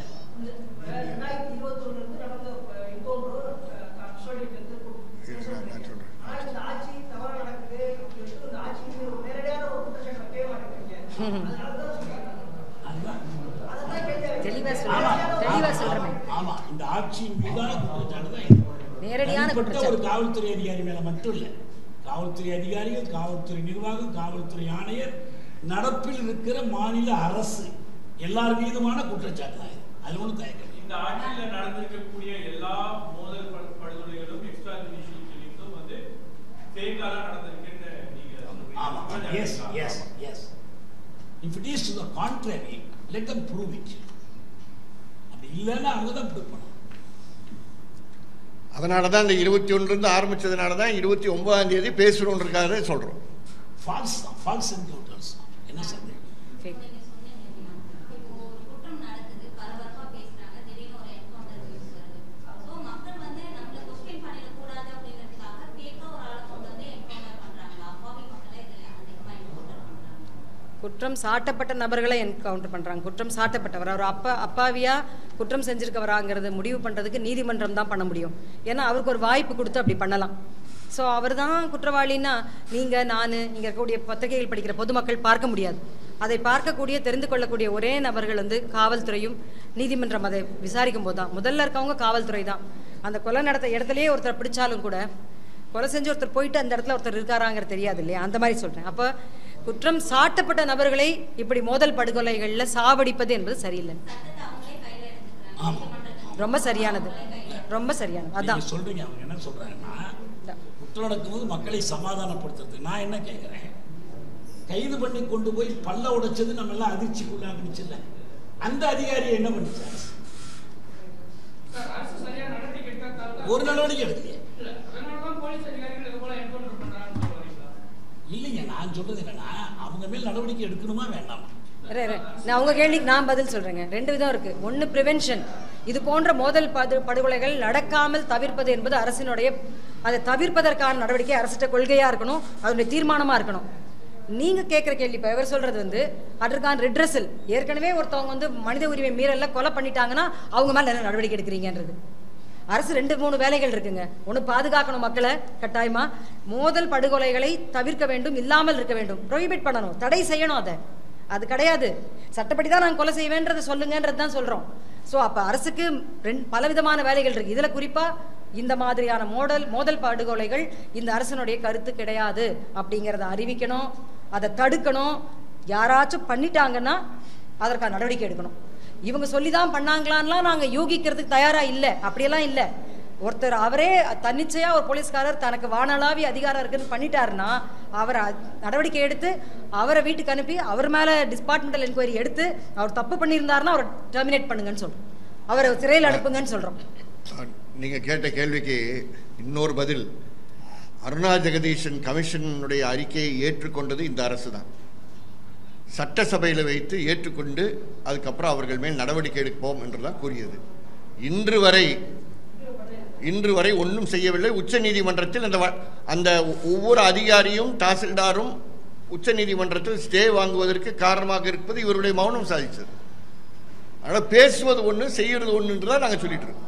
ஆமா, இந்த ஆட்சியின் மீதான குற்றச்சாட்டு தான் நேரடியான ஒரு காவல்துறை அதிகாரி மேல மட்டும் இல்ல, காவல்துறை அதிகாரிகள், காவல்துறை நிர்வாகம், காவல்துறை ஆணையர், நடப்பில் இருக்கிற மாநில அரசு எல்லார் மீதுமான குற்றச்சாட்டு தான். அது ஒன்றும் தயக்கம். இந்த ஆட்சியில் நடந்திருக்கக்கூடிய எல்லா மோதல் படுகொலைகளும் எக்ஸ்ட்ரா ஜுடிஷியல் கில்லிங்ஸும் வந்து ஃபேக்காக நடந்திருக்குன்னு நீங்க. ஆமா, yes yes yes. If it is to the contrary, let them prove it. அப்படி இல்லைன்னா அவங்க தான் ப்ரூவ் பண்ணணும். அதனால தான் இந்த 21 இருந்து ஆரம்பிச்சதுனால தான் 29ஆம் தேதி பேசுறோம்ன்றக்காக சொல்றோம். ஃபால்ஸ் தான், ஃபால்ஸ் என்கவுண்டர்ஸ். என்ன சந்தேகம்? குற்றம் சாட்டப்பட்ட நபர்களை என்கவுண்டர் பண்ணுறாங்க. குற்றம் சாட்டப்பட்டவர் அவர் அப்பாவியா குற்றம் செஞ்சிருக்கவராங்கிறது முடிவு பண்ணுறதுக்கு நீதிமன்றம் தான் பண்ண முடியும். ஏன்னா அவருக்கு ஒரு வாய்ப்பு கொடுத்து அப்படி பண்ணலாம். ஸோ அவர் தான் குற்றவாளின்னா நீங்கள், நான், இங்கே இருக்கக்கூடிய பத்திரிகைகள் படிக்கிற பொதுமக்கள் பார்க்க முடியாது. அதை பார்க்கக்கூடிய தெரிந்து கொள்ளக்கூடிய ஒரே நபர்கள் வந்து காவல்துறையும் நீதிமன்றம் அதை விசாரிக்கும் போது தான். முதல்ல இருக்கவங்க காவல்துறை தான். அந்த கொலை நடத்த இடத்துலையே ஒருத்தர் பிடிச்சாலும் கூட கொலை செஞ்சு ஒருத்தர் போயிட்டு அந்த இடத்துல ஒருத்தர் இருக்காராங்கிறது தெரியாது இல்லையா? அந்த மாதிரி சொல்கிறேன். அப்போ குற்றம் சாட்டப்பட்ட நபர்களை இப்படி மோதல் படுகொலைகளில் சாவடிப்பது என்பது சரியில்லை. ரொம்ப சரியானது, ரொம்ப சரியானது. அதான் சொல்றீங்க. அவங்க என்ன சொல்றாங்கன்னா, குற்றம் நடக்கும்போது மக்களை சமாதானப்படுத்துறது. நான் என்ன கேட்கிறேன், கைது பண்ணி கொண்டு போய் பல்ல உடைச்சது நம்ம எல்லாம் அதிர்ச்சிக்குள்ளாக்குச்சு இல்லை, அந்த அதிகாரியை என்ன பண்ணிச்சாரு? ஒரு நடவடிக்கை எடுக்கலையே. இல்லைங்க, நான் சொல்றது என்னன்னா, அவங்க மேல் நடவடிக்கை எடுக்கணுமா வேண்டாமா? நான் உங்க கேள்விக்கு நான் பதில் சொல்றேங்க. 2 விதம் இருக்கு. ஒன்று பிரிவென்ஷன், இது போன்ற மோதல் படுகொலைகள் நடக்காமல் தவிர்ப்பது என்பது அரசினுடைய, அதை தவிர்ப்பதற்கான நடவடிக்கை அரசிட்ட கொள்கையா இருக்கணும், அதனுடைய தீர்மானமா இருக்கணும். நீங்க கேட்குற கேள்வி இப்போ இவர் சொல்றது வந்து அதற்கான ரிட்ரஸல். ஏற்கனவே ஒருத்தவங்க வந்து மனித உரிமை மீறல்ல கொலை பண்ணிட்டாங்கன்னா அவங்க மேல என்ன நடவடிக்கை எடுக்கிறீங்கன்றது. அரசு 2-3 வேலைகள் இருக்குங்க. ஒன்று பாதுகாக்கணும் மக்களை கட்டாயமா, மோதல் படுகொலைகளை தவிர்க்க வேண்டும், இல்லாமல் இருக்க வேண்டும், ப்ரொஹிபிட் பண்ணணும், தடை செய்யணும். அது கிடையாது, சட்டப்படி தான் நாங்கள் கொலை செய்வேன்றதை சொல்லுங்கன்றது தான் சொல்கிறோம். ஸோ அப்போ அரசுக்கு பலவிதமான வேலைகள் இருக்குது. இதில் குறிப்பாக இந்த மாதிரியான மோதல் படுகொலைகள் இந்த அரசனுடைய கருத்து கிடையாது அப்படிங்கிறத அறிவிக்கணும், அதை தடுக்கணும். யாராச்சும் பண்ணிட்டாங்கன்னா அதற்கான நடவடிக்கை எடுக்கணும். இவங்க சொல்லி தான் பண்ணாங்களான்லாம் நாங்கள் யூகிக்கிறதுக்கு தயாராக இல்லை, அப்படியெல்லாம் இல்லை. ஒருத்தர் அவரே தன்னிச்சையா ஒரு போலீஸ்காரர் தனக்கு வானளாவிய அதிகாரம் இருக்குன்னு பண்ணிட்டாருன்னா அவரை நடவடிக்கை எடுத்து அவரை வீட்டுக்கு அனுப்பி அவர் மேல டிபார்ட்மெண்டல் என்கொயரி எடுத்து அவர் தப்பு பண்ணியிருந்தாருன்னா அவரை டெர்மினேட் பண்ணுங்கன்னு சொல்றோம், அவரை சிறையில் அனுப்புங்கன்னு சொல்றோம். நீங்க கேட்ட கேள்விக்கு இன்னொரு பதில். அருணா ஜெகதீசன் கமிஷனுடைய அறிக்கையை ஏற்றுக்கொண்டது இந்த அரசு தான். சட்டசபையில் வைத்து ஏற்றுக்கொண்டு அதுக்கப்புறம் அவர்கள் மேல் நடவடிக்கை எடுப்போம் என்றுதான் கூறியது. இன்று வரை ஒன்றும் செய்யவில்லை. உச்ச நீதிமன்றத்தில் அந்த ஒவ்வொரு அதிகாரியும் தாசில்தாரும் உச்ச நீதிமன்றத்தில் ஸ்டே வாங்குவதற்கு காரணமாக இருப்பது இவருடைய மௌனம் சாதித்தது. ஆனால் பேசுவது ஒன்று, செய்யறது ஒன்று என்று தான் நாங்கள் சொல்லிட்டு இருக்கோம்.